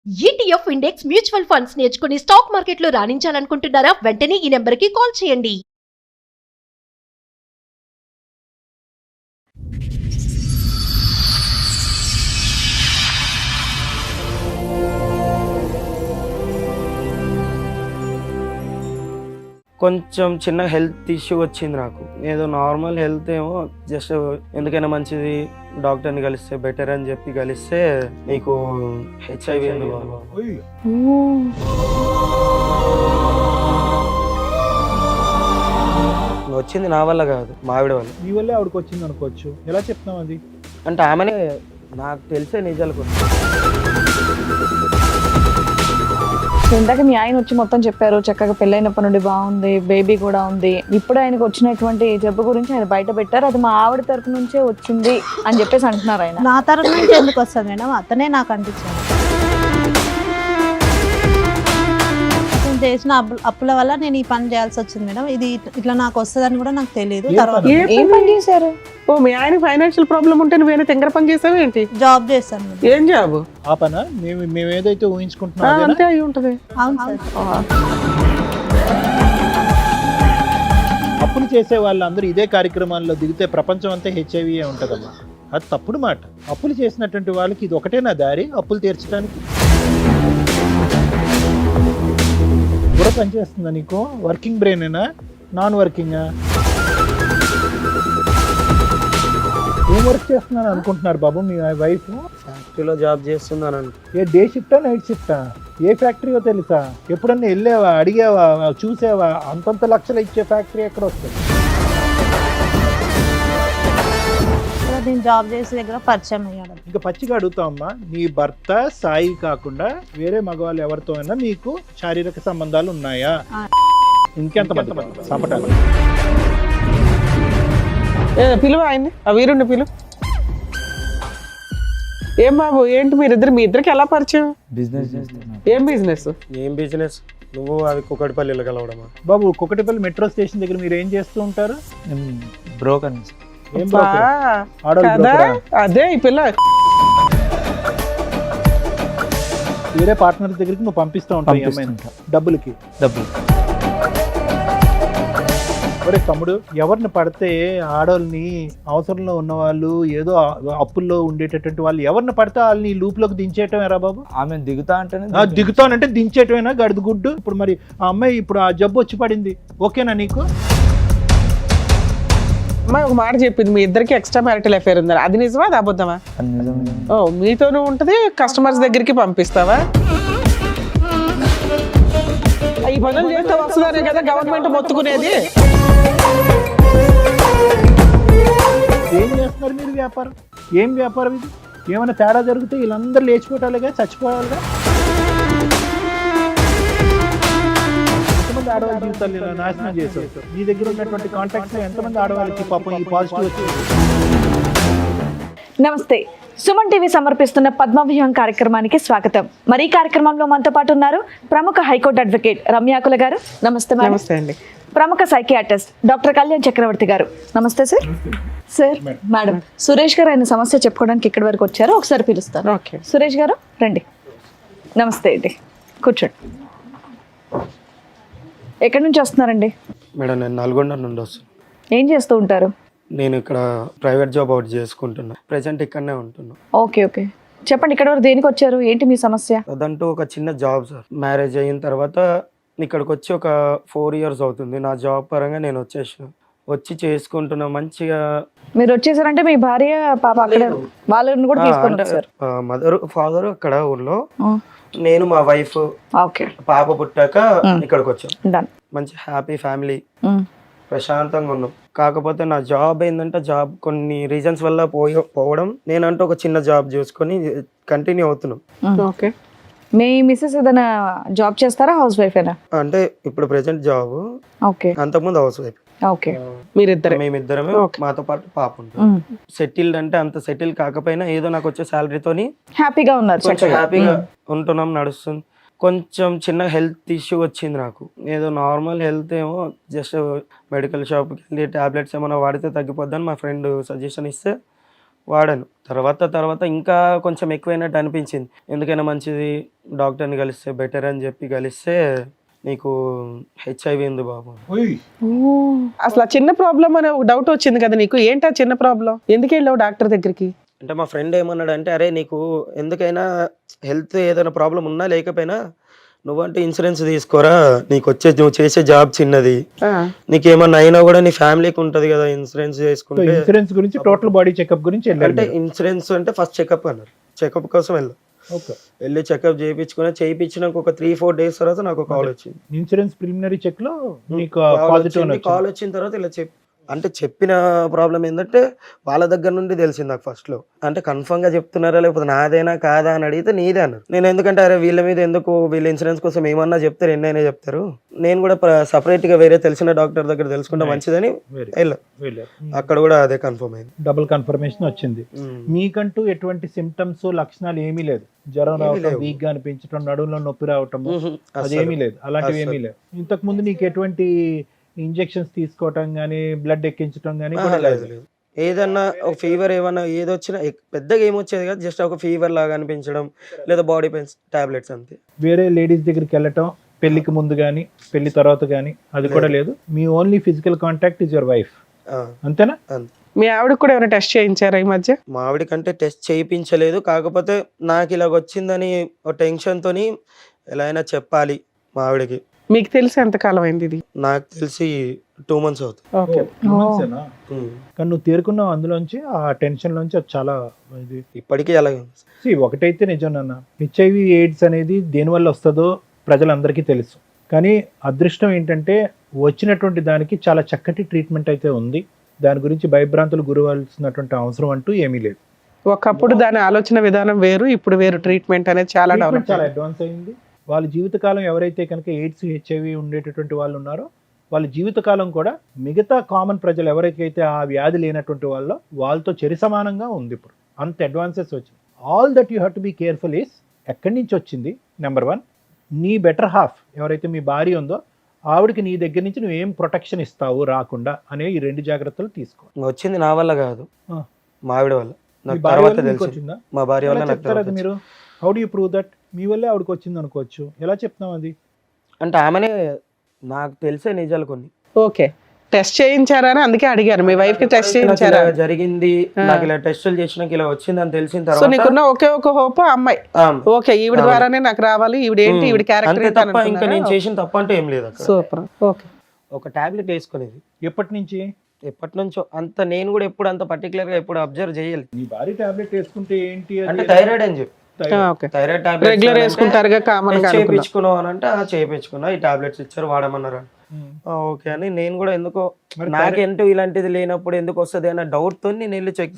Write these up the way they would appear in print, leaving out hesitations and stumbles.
ETF index mutual funds నేర్చుకుని stock మార్కెట్లో రాణించాలనుకుంటున్నారా? వెంటనే ఈ నెంబర్కి కాల్ చేయండి. కొంచెం చిన్న హెల్త్ ఇష్యూ వచ్చింది నాకు. ఏదో నార్మల్ హెల్త్ ఏమో జస్ట్ ఎందుకైనా మంచిది డాక్టర్ని కలిస్తే బెటర్ అని చెప్పి కలిస్తే నీకు హెచ్ఐవి వచ్చింది. నా వల్ల కాదు, మా ఆవిడ వల్ల. నీ వల్లే ఆవిడకి వచ్చింది అనుకోవచ్చు. ఎలా చెప్తున్నావు అది? అంటే ఆమెనే నాకు తెలిసే నిజాలు కొన్ని. ఇందాక మీ ఆయన వచ్చి మొత్తం చెప్పారు, చక్కగా పెళ్ళైనప్పటి నుండి బాగుంది, బేబీ కూడా ఉంది. ఇప్పుడు ఆయనకు వచ్చినటువంటి జబ్బు గురించి ఆయన బయట పెట్టారు, అది మా ఆవిడ తరపు నుంచే వచ్చింది అని చెప్పేసి అంటున్నారు. ఆయన నా తరపు నుంచి ఎందుకు వస్తుంది మేడం? అతనే నాకు అందించాడు. నేను చేసిన అప్పుల వల్ల నేను ఈ పని చేయాల్సి వచ్చింది మేడం. ఇది ఇట్లా నాకు వస్తుందని కూడా నాకు తెలియదు. తర్వాత ఏం పని చేశారు? ఓ మీ ఆయన ఫైనాన్షియల్ ప్రాబ్లం ఉంటే నువ్వేనా తింగర పని చేసావు ఏంటి? జాబ్ చేస్తాను మేడం. ఏం జాబ్? ఆ పనా మేము ఏదైతే ఊహించుకుంటున్నాం అంతే అయి ఉంటది. అవును సార్. అప్పులు చేసే వాళ్ళందరూ ఇదే కార్యక్రమాల్లో దిగితే ప్రపంచం అంతా హెచ్ఐవి ఉంటుందమ్మా. అది తప్పుడు మాట. అప్పులు చేసినటువంటి వాళ్ళకి ఇది ఒకటేనా దారి అప్పులు తీర్చడానికి? కూడా పనిచేస్తుందా నీకు? వర్కింగ్ బ్రెయినేనా, నాన్ వర్కింగా? ఏం వర్క్ చేస్తున్నాను అనుకుంటున్నారు బాబు మీ వైఫ్? ఫ్యాక్టరీలో జాబ్ చేస్తున్నాను. ఏ డే షిఫ్టా నైట్ షిఫ్టా? ఏ ఫ్యాక్టరీయో తెలుసా? ఎప్పుడన్నా వెళ్ళావా, అడిగావా, చూసావా? అంతంత లక్షలు ఇచ్చే ఫ్యాక్టరీ ఎక్కడ వస్తుంది? నేను జాబ్ చేసే దగ్గర పరిచయం అయ్యాడు. ఇంకా పచ్చిగా అడుగుతావమ్మా, నీ భర్త సాయి కాకుండా వేరే మగవాళ్ళు ఎవరితో అయినా మీకు శారీరక సంబంధాలు ఉన్నాయా? ఇంకెంత సపటాలు? పిలువ ఆయన్ని, ఆ వీరుణ్ణి పిలువ. ఏం బాబు ఏంటి మీరిద్దరు, మీ ఇద్దరికి ఎలా పరిచయం? బిజినెస్. ఏం బిజినెస్? ఏం బిజినెస్? నువ్వు అవి కుకటిపల్లిలో కలవడమా? బాబు కుకటిపల్లి మెట్రో స్టేషన్ దగ్గర మీరు ఏం చేస్తూ ఉంటారు? బ్రోకర్. ఏం బ్రోకర్? ఆడవాళ్ళు బ్రోకరా? అదే ఈ పిల్ల వేరే పార్ట్నర్ దగ్గరికి నువ్వు పంపిస్తూ ఉంటావు డబ్బులకి. ఒరే తమ్ముడు, ఎవరిని పడితే ఆడవాళ్ళని, అవసరంలో ఉన్న వాళ్ళు, ఏదో అప్పుల్లో ఉండేటటువంటి వాళ్ళు ఎవరిని పడితే వాళ్ళని లూప్లోకి దించేయటమేరా బాబు? ఆమె దిగుతా అంటేనే దిగుతానంటే దించేయటమేనా గడుదు గుడ్డు? ఇప్పుడు మరి ఆ అమ్మాయి ఇప్పుడు ఆ జబ్బు వచ్చి పడింది, ఓకేనా నీకు? అమ్మాయి ఒక మాట చెప్పింది, మీ ఇద్దరికి ఎక్స్ట్రా మ్యారిటల్ అఫేర్ ఉందని. అది నిజమా, అది అబద్ధమా? ఓ మీతోనూ ఉంటది, కస్టమర్స్ దగ్గరికి పంపిస్తావా? ఈ పనులు చేస్తే వస్తుందనే కదా గవర్నమెంట్ మొత్తుకునేది. ఏం చేస్తున్నారు మీరు వ్యాపారం? ఏం వ్యాపారం ఇది? ఏమైనా తేడా జరిగితే వీళ్ళందరూ లేచిపోవటాలుగా, చచ్చిపోవాలిగా. ఎంతమంది ఆడవాళ్ళ జీవితాలు ఇలా నాశనం చేశారు? మీ దగ్గర ఉన్నటువంటి కాంటాక్ట్స్ ఎంతమంది ఆడవాళ్ళకి పాపం ఈ పాజిటివ్ వచ్చింది? నమస్తే, సుమన్ టీవీ సమర్పిస్తున్న పద్మవ్యూహం కార్యక్రమానికి స్వాగతం. మరి ఈ కార్యక్రమంలో మనతో పాటు ఉన్నారు ప్రముఖ హైకోర్టు అడ్వకేట్ రమ్యాకుల గారు. నమస్తే మేడం. నమస్తే అండి. ప్రముఖ సైకియాట్రిస్ట్ డాక్టర్ కళ్యాణ్ చక్రవర్తి గారు. నమస్తే సార్. సార్ మేడం, సురేష్ గారు ఆయన సమస్య చెప్పుకోవడానికి ఇక్కడి వరకు వచ్చారు, ఒకసారి పిలుస్తారు. ఓకే సురేష్ గారు రండి. నమస్తే అండి, కూర్చోండి. ఎక్కడి నుంచి వస్తున్నారండి? మేడం నేను నల్గొండ నుండి వస్తున్నాను. ఏం చేస్తూ ఉంటారు? నేను ఇక్కడ ప్రైవేట్ జాబ్ అవుట్ చేసుకుంటున్నా. ప్రెసెంట్ ఇక్కడనే ఉంటున్నా. ఓకే ఓకే, చెప్పండి ఇక్కడి వరకు దేనికి వచ్చారు, ఏంటి మీ సమస్య? అదంటూ ఒక చిన్న జాబ్ సార్. మ్యారేజ్ అయిన తర్వాత ఇక్కడికి వచ్చి ఒక 4 years అవుతుంది. నా జాబ్ పరంగా నేను వచ్చి చేసుకుంటున్నా మంచిగా. మీరు వచ్చేసారంటే మీ భార్య పాప అక్కడ వాళ్ళని కూడా తీసుకొని వచ్చారు? మదర్ ఫాదర్ అక్కడ ఊర్లో, నేను మా వైఫ్, ఓకే, పాప పుట్టాక ఇక్కడికి వచ్చాం. డన్. మంచి హ్యాపీ ఫ్యామిలీ, ప్రశాంతంగా ఉన్నాం. కాకపోతే నా జాబ్ ఏంటంటే జాబ్ కొన్ని రీజన్స్ వల్ల పోవడం, నేనంటూ ఒక చిన్న జాబ్ చూసుకొని కంటిన్యూ అవుతున్నాం. ఓకే, మీ మిస్సెస్ ఏదైనా జాబ్ చేస్తారా, హౌస్ వైఫ్ అయినా? అంటే ఇప్పుడు ప్రెసెంట్ జాబ్, ఓకే, అంతకుముందు హౌస్ వైఫ్. ఓకే, మీరిద్దరే? మేమిద్దరమే, మాతో పాటు పాప ఉంటుంది. సెటిల్డ్ అంటే అంత సెటిల్ కాకపోయినా ఏదో నాకు వచ్చే శాలరీతోని హ్యాపీగా ఉన్నారు, కొంచెం హ్యాపీగా ఉంటున్నాం, నడుస్తుంది. కొంచెం చిన్న హెల్త్ ఇష్యూ వచ్చింది నాకు. ఏదో నార్మల్ హెల్త్ ఏమో జస్ట్ మెడికల్ షాప్కి వెళ్ళి టాబ్లెట్స్ ఏమైనా వాడితే తగ్గిపోద్దని మా ఫ్రెండ్ సజెషన్ ఇస్తే వాడాను. తర్వాత ఇంకా కొంచెం ఎక్కువైనట్టు అనిపించింది. ఎందుకైనా మంచిది డాక్టర్ని కలిస్తే బెటర్ అని చెప్పి కలిస్తే నీకు హెచ్ఐవి ఉంది బాబు. అసలు ఆ చిన్న ప్రాబ్లం అనే ఒక డౌట్ వచ్చింది కదా నీకు, ఏంటి ఆ చిన్న ప్రాబ్లం, ఎందుకు వెళ్ళావు డాక్టర్ దగ్గరికి? అంటే మా ఫ్రెండ్ ఏమన్నాడంటే, అరే నీకు ఎందుకైనా హెల్త్ ఏదైనా ప్రాబ్లం ఉన్నా లేకపోయినా నువ్వంటే ఇన్సూరెన్స్ తీసుకోరా, నువ్వు చేసే జాబ్ చిన్నది, నీకేమన్నా అయినా కూడా నీ ఫ్యామిలీకి ఉంటది కదా ఇన్సూరెన్స్ చేసుకుంటే. ఇన్సూరెన్స్ గురించి టోటల్ బాడీ చెకప్ గురించి వెళ్ళారు అంటే మీరు. ఇన్సూరెన్స్ అంటే ఫస్ట్ చెకప్ అన్నారు, చెకప్ కోసం వెళ్ళాం. ఓకే. వెళ్ళి చెకప్ చేయించినాక ఒక 3-4 డేస్ తర్వాత నాకు కాల్ వచ్చింది. ఇన్సూరెన్స్ ప్రిలిమినరీ చెక్ లో మీకు పాజిటివ్ కాల్ వచ్చిన తర్వాత ఇలా అంటే చెప్పిన ప్రాబ్లం ఏంటంటే వాళ్ళ దగ్గర నుండి తెలిసింది నాకు ఫస్ట్ లో. అంటే కన్ఫర్మ్ గా చెప్తున్నారా లేకపోతే నాదేనా కాదా అని అడిగితే నీదే అన్నారు. నేను ఎందుకంటే అరే వీళ్ళ మీద ఎందుకు, వీళ్ళ ఇన్సూరెన్స్ కోసం ఏమన్నా చెప్తారు, ఎన్నైనా చెప్తారు, నేను కూడా సపరేట్ గా వేరే తెలిసిన డాక్టర్ దగ్గర తెలుసుకుంటే మంచిదని వెళ్ళా. అక్కడ కూడా అదే కన్ఫర్మ్ అయింది, డబుల్ కన్ఫర్మేషన్ వచ్చింది. మీకంటూ ఎటువంటి సిమ్టమ్స్ లక్షణాలు ఏమీ లేదు, జ్వరం రావటం, వీక్ గా అనిపించడం, నడుములో నొప్పి రావటం అదేమీ లేదు, అలాంటివి ఏమీ లేదు. ఇంతకు ముందు నీకు ఎటువంటి ఇంజెక్షన్స్ తీసుకోవటం గానీ బ్లడ్ ఎక్కించడం గానీ కూడా లేదు? ఏదన్నా ఒక ఫీవర్ ఏమన్నా ఏదొచ్చినా పెద్దగా ఏమొచ్చేది కాదు, జస్ట్ ఒక ఫీవర్ లాగా అనిపించడం లేదా బాడీ పెయిన్స్ టాబ్లెట్స్ అంతే. వేరే లేడీస్ దగ్గరికి వెళ్ళటం పెళ్లికి ముందు గానీ పెళ్లి తర్వాత గానీ అది కూడా లేదు. మీ only physical contact is your wife, అంతేనా? మీ ఆవిడకి కూడా ఏమైనా టెస్ట్ చేయించారా ఈ మధ్య? మా ఆవిడ కంటే టెస్ట్ చేయించలేదు, కాకపోతే నాకు ఇలాగ వచ్చిందని ఒక టెన్షన్ తోని ఎలా అయినా చెప్పాలి మా ఆవిడకి. మీకు తెలిసి ఎంతకాలం అయింది ఇది? నాకు తెలిసి 2 months అవుతుంది. ఓకే. కానీ నువ్వు తేరుకున్నావు అందులోంచి, ఆ టెన్షన్ లోంచి. అది చాలా ఇది ఇప్పటికీ అలాగే ఉంది. ఒకటైతే నిజం నాన్న, హెచ్ఐవి ఎయిడ్స్ అనేది దేనివల్ల వస్తుందో ప్రజలందరికీ తెలుసు. కానీ అదృష్టం ఏంటంటే వచ్చినటువంటి దానికి చాలా చక్కటి ట్రీట్మెంట్ అయితే ఉంది. దాని గురించి భయభ్రాంతులు గురవలసినటువంటి అవసరం అంటూ ఏమీ లేదు. ఒకప్పుడు దాని ఆలోచన విధానం వేరు, ఇప్పుడు వేరు. ట్రీట్మెంట్ అనేది చాలా డెవలప్, చాలా అడ్వాన్స్ అయింది. వాళ్ళ జీవితకాలం ఎవరైతే కనుక ఎయిడ్స్ హెచ్ఐవి ఉండేటటువంటి వాళ్ళు ఉన్నారో వాళ్ళ జీవితకాలం కూడా మిగతా కామన్ ప్రజలు ఎవరికైతే ఆ వ్యాధి లేనటువంటి వాళ్ళతో చెరి సమానంగా ఉంది. ఇప్పుడు అంత అడ్వాన్సెస్ వచ్చింది. All that you have to be careful is ఎక్కడి నుంచి వచ్చింది. నెంబర్ 1, నీ బెటర్ హాఫ్ ఎవరైతే మీ భార్య ఉందో ఆవిడకి నీ దగ్గర నుంచి నువ్వు ఏం ప్రొటెక్షన్ ఇస్తావు రాకుండా అనే ఈ 2 జాగ్రత్తలు తీసుకో. వచ్చింది నా వల్ల కాదు, మా ఆవిడ వల్ల. నాకు భార్య తర్వాత వల్ల మీకు తెలిసింది, వచ్చిందా? మా భార్య వల్ల ఎలా నాకు చెప్తారు తర్వాత అది మీరు? How do you prove that? మీ వల్లే ఆవిడకి వచ్చింది అనుకోవచ్చు, ఎలా చెప్తాం అది? అంటే ఆమెనే నాకు తెలిసే నిజాలు కొన్ని. ఓకే. టెస్ట్ చేయించారా అని అందుకే అడిగారు, మీ వైఫ్ కి టెస్ట్ చేయించారా? నాకు ఇలా జరిగింది, నాకు ఇలా టెస్టులు చేసినాక ఇలా వచ్చింది అని తెలిసిన సో తర్వాత నీకున్న ఒకే ఒక హోప్ అమ్మాయి, ఓకే ఈవిడ ద్వారానే నాకు రావాలి, ఈవిడ ఏంటి, ఈవిడ అంతే తప్ప ఇంకా నేను క్యారెక్టర్. చేసిన తప్ప అంటే ఏం లేదు అక్కడ. సూపర్. ఓకే. ఒక టాబ్లెట్ వేసుకునేది ఎప్పటి నుంచి? ఎప్పటి నుంచో. అంత నేను కూడా ఎప్పుడు అంత పర్టికులర్ గా ఎప్పుడు అబ్జర్వ్ చేయాలి. నీ భార్య టాబ్లెట్ వేసుకుంటే ఏంటి అంటే థైరాయిడ్ అని చెప్పి, ఓకే. థైరాయిడ్ రెగ్యులర్ వేసుకుంటారుగా కామన్ గా. చేయించుకున్నావు అని అంటే చేయించుకున్నా, ఈ టాబ్లెట్స్ ఇచ్చారు వాడమన్నారు. ఓకే అని నేను కూడా ఎందుకో నాకేంటో ఇలాంటిది లేనప్పుడు ఎందుకు వస్తుంది అన్న డౌట్ తో నేను వెళ్ళి చెక్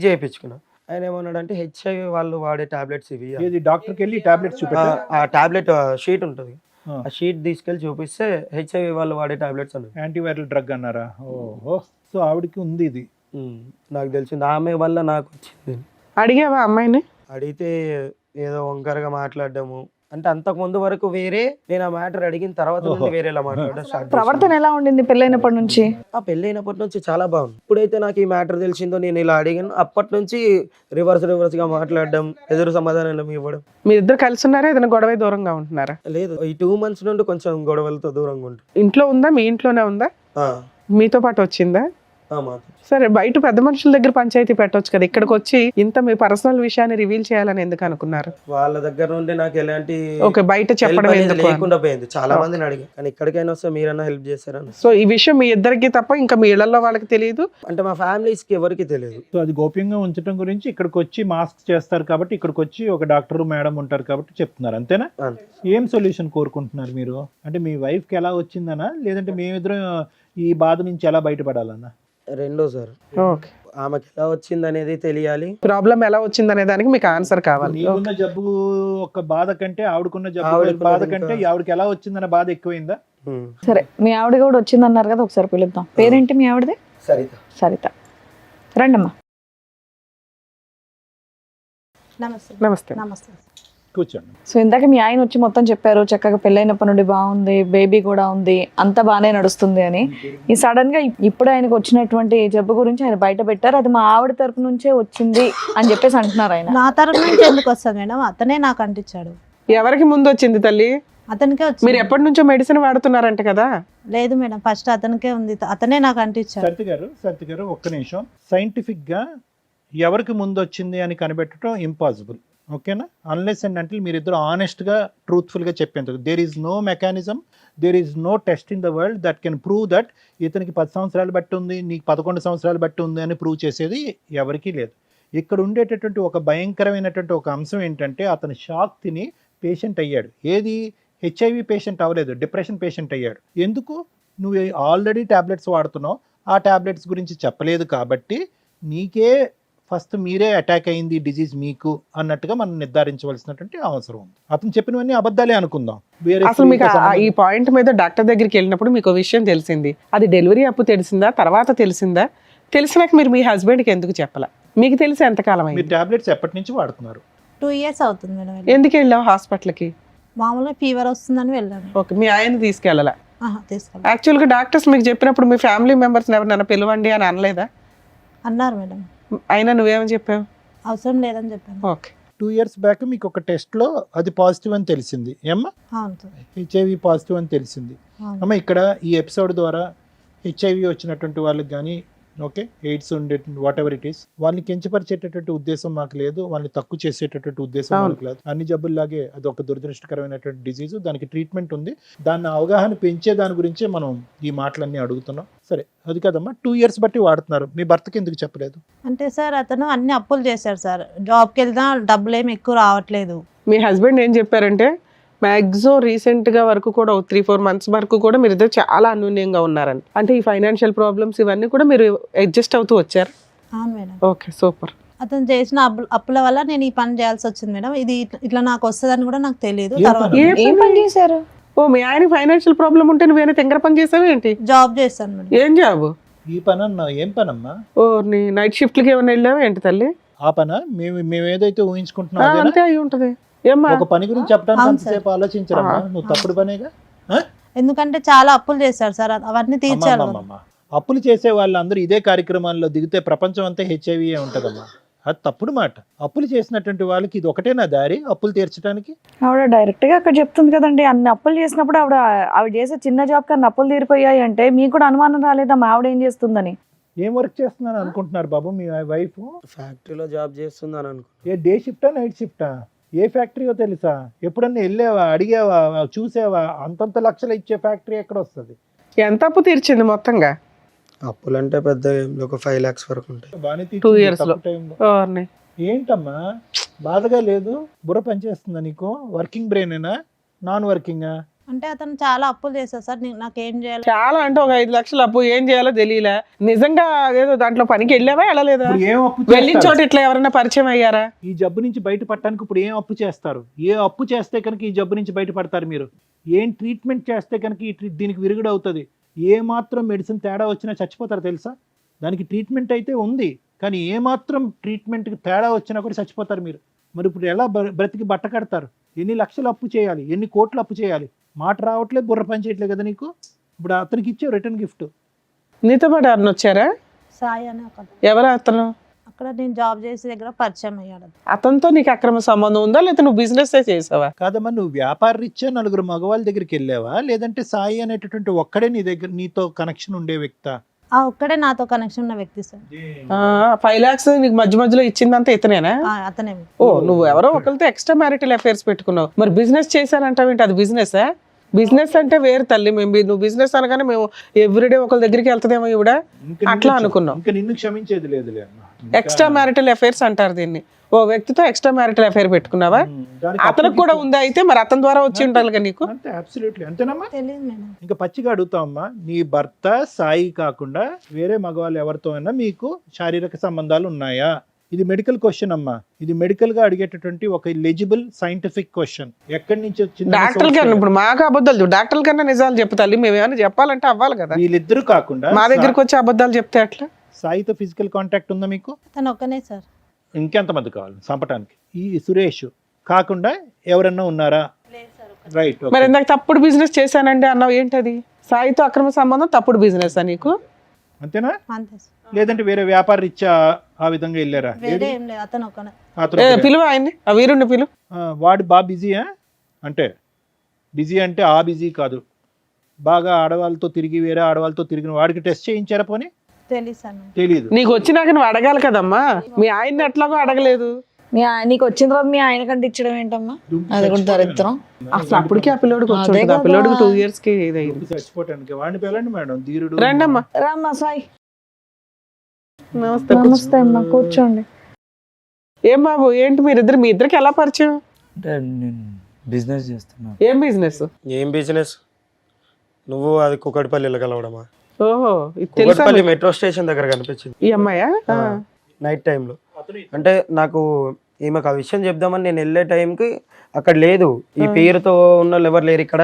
చేయించుకున్నా. ఆయన ఏమన్నాడంటే హెచ్ఐవి వాళ్ళు వాడే టాబ్లెట్స్ ఇవి. డాక్టర్కి వెళ్ళి టాబ్లెట్స్ చూపెట్టా? ఆ టాబ్లెట్ షీట్ ఉంటుంది, ఆ షీట్ తీసుకెళ్ళి చూపిస్తే హెచ్ఐవి వాళ్ళు వాడే టాబ్లెట్స్ అన్నారు. యాంటీవైరల్ డ్రగ్ అన్నారా? ఓహో, సో ఆవిడకి ఉంది ఇది. నాకు తెలిసింది, ఆమె వల్ల నాకు వచ్చింది. అడిగావా అమ్మాయిని? అడిగితే ఏదో వంకరగా మాట్లాడడము, అంటే అంతకు ముందు వరకు వేరే, నేను ఆ మ్యాటర్ అడిగిన తర్వాత నుండి వేరేలా మాట్లాడడం స్టార్ట్. ప్రవర్తన ఎలా ఉండింది పెళ్ళైనప్పటి నుంచి? ఆ పెళ్ళైనప్పటి నుంచి చాలా బాగుంది. ఇప్పుడైతే నాకు ఈ మ్యాటర్ తెలిసిందో నేను ఇలా అడిగాను, అప్పటి నుంచి రివర్స్ గా మాట్లాడడం, ఎదురు సమాధానం ఇవ్వడం. మీ ఇద్దరు కలిసి ఉన్నారా, ఏదైనా గొడవ దూరంగా ఉంటున్నారా? లేదు, ఈ 2 months నుండి కొంచెం గొడవలతో దూరంగా ఉంటుంది. ఇంట్లో ఉందా? మీ ఇంట్లోనే ఉందా? మీతో పాటు వచ్చిందా? సరే, బయట పెద్ద మనుషుల దగ్గర పంచాయతీ పెట్టొచ్చు కదా, ఇక్కడికి వచ్చి ఇంత మీ పర్సనల్ విషయాన్ని రివీల్ చేయాలని ఎందుకు అనుకున్నారు? వాళ్ళ దగ్గర నుండి నాకు ఎలాంటి బయట చెప్పడం లేకుండా పోయింది. చాలా మందిని అడిగా, కానీ ఇక్కడికైనా వస్తే మీరన్నా హెల్ప్ చేస్తారని. సో ఈ విషయం మీ ఇద్దరికి తప్ప ఇంకా మీ ఇళ్లలో వాళ్ళకి తెలియదు? అంటే మా ఫ్యామిలీస్ కి ఎవరికి తెలియదు. సో అది గోప్యంగా ఉంచడం గురించి ఇక్కడికి వచ్చి మాస్క్ చేస్తారు కాబట్టి, ఇక్కడికి వచ్చి ఒక డాక్టర్ మేడం ఉంటారు కాబట్టి చెప్తున్నారు, అంతేనా? ఏం సొల్యూషన్ కోరుకుంటున్నారు మీరు? అంటే మీ వైఫ్ కి ఎలా వచ్చిందనా, లేదంటే మేమిద్దరం ఈ బాధ నుంచి ఎలా బయటపడాలన్నా? రెండో సార్, ఓకే. ఆమెకి ఎలా వచ్చింది అనేది తెలియాలి, ప్రాబ్లం ఎలా వచ్చింది అనే దానికి మీకు ఆన్సర్ కావాలి. నీకున్న జబ్బు ఒక బాధ కంటే ఆవిడకున్న జబ్బు బాధ కంటే ఆవిడకి ఎలా వచ్చిందన్న బాధ ఎక్కువైందా? సరే, మీ ఆవిడ కూడా వచ్చింది అన్నారు కదా, ఒకసారి పిలుద్దాం. పేరేంటి మీ ఆవిడది? సరిత. సరిత, రండమ్మా. నమస్తే. నమస్తే. నమస్తే. కూర్చోండి. సో ఇందాక మీ ఆయన వచ్చి మొత్తం చెప్పారు, చక్కగా పెళ్ళైనప్పటి నుండి బాగుంది, బేబీ కూడా ఉంది, అంతా బాగానే నడుస్తుంది అని. ఈ సడన్ గా ఇప్పుడు ఆయనకు వచ్చినటువంటి జబ్బు గురించి ఆయన బయట పెట్టారు, అది మా ఆవిడ తరపు నుంచే వచ్చింది అని చెప్పేసి అంటున్నారు ఆయన. నా తరపు నుంచి ఎందుకు వస్తుంది మేడం? అతనే నాకు అంటించాడు. ఎవరికి ముందు వచ్చింది తల్లి? అతనికే మీరు వచ్చింది. ఎప్పటి నుంచో మెడిసిన్ వాడుతున్నారంట కదా? లేదు మేడం, ఫస్ట్ అతనికే ఉంది, అతనే నాకు అంటించాడు. సత్య గారు ఒక్క నిమిషం. సైంటిఫిక్ గా ఎవరికి ముందు వచ్చింది అని కనిపెట్టడం ఇంపాసిబుల్, ఓకేనా? అన్లెస్ అండ్ అంటే మీరిద్దరు ఆనెస్ట్గా ట్రూత్ఫుల్గా చెప్పేందుకు. There is no mechanism, there is no test in the world that can prove that ఇతనికి 10 సంవత్సరాలు బట్టి ఉంది, నీకు 11 సంవత్సరాలు బట్టి ఉంది అని ప్రూవ్ చేసేది ఎవరికీ లేదు. ఇక్కడ ఉండేటటువంటి ఒక భయంకరమైనటువంటి ఒక అంశం ఏంటంటే అతను షాక్ తిని పేషెంట్ అయ్యాడు. ఏది? హెచ్ఐవి పేషెంట్ అవ్వలేదు, డిప్రెషన్ పేషెంట్ అయ్యాడు. ఎందుకు? నువ్వు ఆల్రెడీ ట్యాబ్లెట్స్ వాడుతున్నావు, ఆ ట్యాబ్లెట్స్ గురించి చెప్పలేదు కాబట్టి నీకే ఫస్ట్ మీరే అటాక్ అయింది డిజీజ్ మీకు అన్నట్టుగా మనం నిర్ధారించవలసినటువంటి అవసరం ఉంది. అతను చెప్పినవన్నీ అబద్ధాలే అనుకుందాం. అసలు మీకు ఈ పాయింట్ మీద డాక్టర్ దగ్గరికి వెళ్ళినప్పుడు మీకు విషయం తెలిసింది, అది డెలివరీ అప్పుడు తెలిసిందా, తర్వాత తెలిసిందా? తెలిసినాక మీరు మీ హస్బెండ్కి ఎందుకు చెప్పాల? మీకు తెలిసి ఎంతకాలం మీరు అయింది? టాబ్లెట్స్ ఎప్పటి నుంచి వాడుతున్నారు? 2 years అవుతుంది మేడం. ఎందుకు వెళ్ళావు హాస్పిటల్కి? మామూలుగా ఫీవర్ వస్తుందని వెళ్ళాను. ఓకే, మీ ఆయన తీసుకెళ్ళాల? తీసుకెళ్ళి యాక్చువల్గా డాక్టర్స్ మీకు చెప్పినప్పుడు మీ ఫ్యామిలీ మెంబర్స్ ఎవరినైనా పిలవండి అని అనలేదా? అన్నారు మేడం. అయినా నువ్వేమని చెప్పావు? అవసరం లేదని చెప్పాను. ఓకే. 2 years బ్యాక్ మీకు ఒక టెస్ట్లో అది పాజిటివ్ అని తెలిసింది ఏమ్మా? అవును సార్. హెచ్ఐవి పాజిటివ్ అని తెలిసింది. అవును. అమ్మ ఇక్కడ ఈ ఎపిసోడ్ ద్వారా హెచ్ఐవి వచ్చినటువంటి వాళ్ళకి కానీ ఓకే ఎయిడ్స్ ఉండే వాట్ ఎవర్ ఇట్ ఈస్ వాళ్ళని కించపరిచేటటువంటి ఉద్దేశం మాకు లేదు, వాళ్ళని తక్కువ చేసేటటువంటి ఉద్దేశం మాకు లేదు. అన్ని జబ్బుల్లాగే అది ఒక దురదృష్టకరమైనటువంటి డిజీజ్, దానికి ట్రీట్మెంట్ ఉంది. దాన్ని అవగాహన పెంచే దాని గురించే మనం ఈ మాటలన్నీ అడుగుతున్నాం. సరే అది కదమ్మా, 2 years బట్టి వాడుతున్నారు, మీ భర్తకి ఎందుకు చెప్పలేదు? అంటే సార్ అతను అన్ని అప్పులు చేశారు సార్, జాబ్కి వెళ్తా డబ్బులు ఏమి ఎక్కువ రావట్లేదు. మీ హస్బెండ్ ఏం చెప్పారంటే మ్యాక్సిమం రీసెంట్గా వరకు కూడా 3-4 months వరకు కూడా మీరు ఇద్దరు చాలా అన్యోన్యంగా ఉన్నారని. అంటే ఈ ఫైనాన్షియల్ ప్రాబ్లమ్స్ ఇవన్నీ కూడా మీరు అడ్జస్ట్ అవుతూ వచ్చారు. అవును మేడం. Okay, super. అతను చేసిన అప్పుల వల్ల నేను ఈ పని చేయాల్సి వచ్చింది మేడం. ఇది ఇట్లా నాకు వస్తుందని కూడా నాకు తెలియదు. ఏ తర్వాత పని? ఏం పని చేశారు? ఓ, మీ ఆయన ఫైనాన్షియల్ ప్రాబ్లం ఉంటే నువ్వేనా తెంగర పని చేసావు ఏంటి? జాబ్ చేస్తాను మేడం. ఏం జాబు? ఈ పని అన్నా ఏం పనమ్మా? ఓ, నీ నైట్ షిఫ్ట్లకి ఏమైనా వెళ్ళావా ఏంటి తల్లి? ఆ పనా? మేము ఏదైతే ఊహించుకుంటున్నాం అదేనా? అంతే అయి ఉంటది. ఏమ్మా? ఒక పని గురించి చెప్పడానికి అవును అంతసేపు ఆలోచించరమ్మా, నువ్వు తప్పుడు పనేగా. ఎందుకంటే చాలా అప్పులు చేశారు సార్, అవన్నీ తీర్చాలి కదా. అమ్మమ్మమ్మ. అప్పులు చేసే వాళ్ళందరూ ఇదే కార్యక్రమాల్లో దిగితే ప్రపంచం అంతా హెచ్ఐవి ఉంటదమ్మా. అది తప్పుడు మాట. అప్పులు చేసినటువంటి వాళ్ళకి ఇది ఒకటేనా దారి అప్పులు తీర్చడానికి? ఆవిడ డైరెక్ట్ గా అక్కడ చెప్తుంది కదండి, అన్ని అప్పులు చేసినప్పుడు ఆవిడ చేసే చిన్న జాబ్ కన్నా అప్పులు తీరిపోయాయి అంటే మీకు కూడా అనుమానం రాలేదా మా ఆవిడ ఏం చేస్తుందని? ఏం వర్క్ చేస్తున్నాను అనుకుంటున్నారు బాబు మీ వైఫ్? ఫ్యాక్టరీలో జాబ్ చేస్తుందని అనుకో. ఏ డే షిఫ్టా నైట్ షిఫ్టా? ఏ ఫ్యాక్టరీయో తెలుసా? ఎప్పుడన్నా వెళ్ళావా, అడిగావా, చూసావా? అంతంత లక్షలు ఇచ్చే ఫ్యాక్టరీ ఎక్కడ వస్తుంది? ఎంత అప్పు తీర్చింది మొత్తంగా? అప్పులు అంటే పెద్ద ఒక 5 lakhs వరకు ఉంటాయి. బాగానే 2 years లో. తక్కువ టైంలో. ఓర్ని. ఏంటమ్మా బాధగా లేదు? బుర్ర పనిచేస్తుందా నీకు? వర్కింగ్ బ్రెయినేనా నాన్ వర్కింగా? అంటే అతను చాలా అప్పులు చేశారు సార్, నాకేం చేయాలి? చాలా అంటే ఒక 5 లక్షలు అప్పు ఏం చేయాలో తెలియలే. నిజంగా ఏదో దాంట్లో పనికి వెళ్ళావా వెళ్ళలేదా? ఇప్పుడు ఏం అప్పు వెళ్ళిన చేస్తారు? చోట ఇట్లా ఎవరైనా పరిచయం అయ్యారా? ఈ జబ్బు నుంచి బయటపడటానికి ఇప్పుడు ఏం అప్పు చేస్తారు? ఏ అప్పు చేస్తే కనుక ఈ జబ్బు నుంచి బయటపడతారు మీరు? ఏం ట్రీట్మెంట్ చేస్తే కనుక దీనికి విరుగుడు అవుతుంది? ఏ మాత్రం మెడిసిన్ తేడా వచ్చినా చచ్చిపోతారు తెలుసా? దానికి ట్రీట్మెంట్ అయితే ఉంది, కానీ ఏ మాత్రం ట్రీట్మెంట్కి తేడా వచ్చినా కూడా చచ్చిపోతారు మీరు. మరి ఇప్పుడు ఎలా బ్రతికి బట్ట కడతారు? ఎన్ని లక్షలు అప్పు చేయాలి, ఎన్ని కోట్లు అప్పు చేయాలి? మాట రావట్లేదు, బుర్ర పని చేయట్లేదు కదా నీకు. ఇప్పుడు అతనికి ఇచ్చే రిటర్న్ గిఫ్ట్. నీతో పాటు ఎవరిని వచ్చారా? సాయి అని ఒక ఎవరు అతను? అక్కడ నేను జాబ్ చేసే దగ్గర పరిచయం అయ్యాడు. అతనితో నీకు అక్రమ సంబంధం ఉందా, లేకపోతే నువ్వు బిజినెస్ చేసావా? కాదమ్మా, నువ్వు వ్యాపార రీత్యా 4 మగవాళ్ళ దగ్గరికి వెళ్ళావా, లేదంటే సాయి అనేటటువంటి ఒక్కడే నీ దగ్గర నీతో కనెక్షన్ ఉండే వ్యక్తా? ఒక్కడే నాతో కనెక్షన్ ఉన్న వ్యక్తి సార్. 5 lakhs నీకు మధ్య మధ్యలో ఇచ్చిందంతా ఇతనేనా? అతనే. ఓ, నువ్వు ఎవరో ఒకరితో ఎక్స్ట్రా మ్యారిటల్ అఫైర్స్ పెట్టుకున్నావు. మరి బిజినెస్ చేశానంటావేంటి? అది బిజినెస్? బిజినెస్ అంటే వేరు తల్లి. నువ్వు బిజినెస్ అనగానే మేము ఎవ్రీడే ఒకరి దగ్గరికి వెళ్తుందేమో ఇవిడ అట్లా అనుకున్నాం. ఇంకా నిన్ను క్షమించేది లేదులే అమ్మా. ఎక్స్ట్రా మ్యారిటల్ అఫైర్స్ అంటారు దీన్ని. ఓ వ్యక్తితో ఎక్స్ట్రా మ్యారిటల్ అఫైర్ పెట్టుకున్నావా? అతనికి కూడా ఉందా? అయితే మరి అతని ద్వారా వచ్చి ఉండాలి కదా నీకు. అంతే, అబ్సల్యూట్లీ అంతేనమ్మా. తెలియదు మేడం. ఇంకా పచ్చిగా అడుగుతామమ్మా, నీ భర్త సాయి కాకుండా వేరే మగవాళ్ళు ఎవరితో అయినా మీకు శారీరక సంబంధాలు ఉన్నాయా? ఇది మెడికల్ క్వశ్చన్ అమ్మా. ఇది మెడికల్ గా అడిగేటటువంటి ఒక ఎలిజిబుల్ సైంటిఫిక్ క్వశ్చన్. ఎక్కడి నుంచి వచ్చింది? డాక్టర్ కన్నా ఇప్పుడు మాకు అబద్ధాలు, డాక్టర్ కన్నా నిజాలు చెప్తాలి. మేము ఏమైనా చెప్పాలంటే అవ్వాలి కదా. వీళ్ళిద్దరు కాకుండా మా దగ్గరకు వచ్చి అబద్ధాలు చెప్తే ఎట్లా? సాయితో ఫిజికల్ కాంటాక్ట్ ఉందా మీకు? తను ఒక్కనే సార్. ఇంకెంతమంది కావాలి చంపటానికి? ఈ సురేష్ కాకుండా ఎవరన్నా ఉన్నారా? రైట్. మరి ఇందాక తప్పుడు బిజినెస్ చేశానండి అన్నావు, ఏంటది? సాయితో అక్రమ సంబంధం తప్పుడు బిజినెస్ నీకు? అంతేనా? అంతే సార్. లేదంటే వేరే వ్యాపార రీత్యా ఆ విధంగా వెళ్ళారా? వేరే ఏం లేదు, అతను ఒకనే. అతను పిలువ ఆయన్ని, ఆ వీరుణ్ణి పిలువ. వాడు బాగా బిజీయా? అంటే బిజీ అంటే ఆ బిజీ కాదు, బాగా ఆడవాళ్ళతో తిరిగి వేరే ఆడవాళ్ళతో తిరిగిన వాడికి టెస్ట్ చేయించారా? పోనీ తెలియదు సార్ నాకు. తెలీదు. నీకు వచ్చినాక నువ్వు అడగాలి కదమ్మా, మీ ఆయన్ని ఎట్లాగో అడగలేదు. నీకు వచ్చిన తర్వాత మీ ఆయన కంటే ఇచ్చడం ఏంటమ్మా? అది కూడా దరిద్రం. అసలు అప్పటికి ఆ పిల్లోడికి వచ్చి ఆ పిల్లోడికి 2 years కి ఇదైంది. చచ్చిపోవటానికి వాడిని పిల్లండి మేడం, ధీరుడు. రండమ్మా. రామ్మా సాయి. నమస్తే. నమస్తే అమ్మా, కూర్చోండి. ఏం బాబు, ఏంటి మీరిద్దరు, మీ ఇద్దరికి ఎలా పరిచయం? అంటే నేను బిజినెస్ చేస్తున్నాను. ఏం బిజినెస్? ఏం బిజినెస్? నువ్వు అది కుకట్పల్లిలో కలవడమా? ఓహో, ఇది తెలుసా? కుకట్పల్లి మెట్రో స్టేషన్ దగ్గర కనిపించింది ఈ అమ్మాయా? నైట్ టైంలో. అంటే నాకు ఈమెకు ఆ విషయం చెప్దామని నేను వెళ్ళే టైంకి అక్కడ లేదు, ఈ పేరుతో ఉన్న వాళ్ళు ఎవరు లేరు ఇక్కడ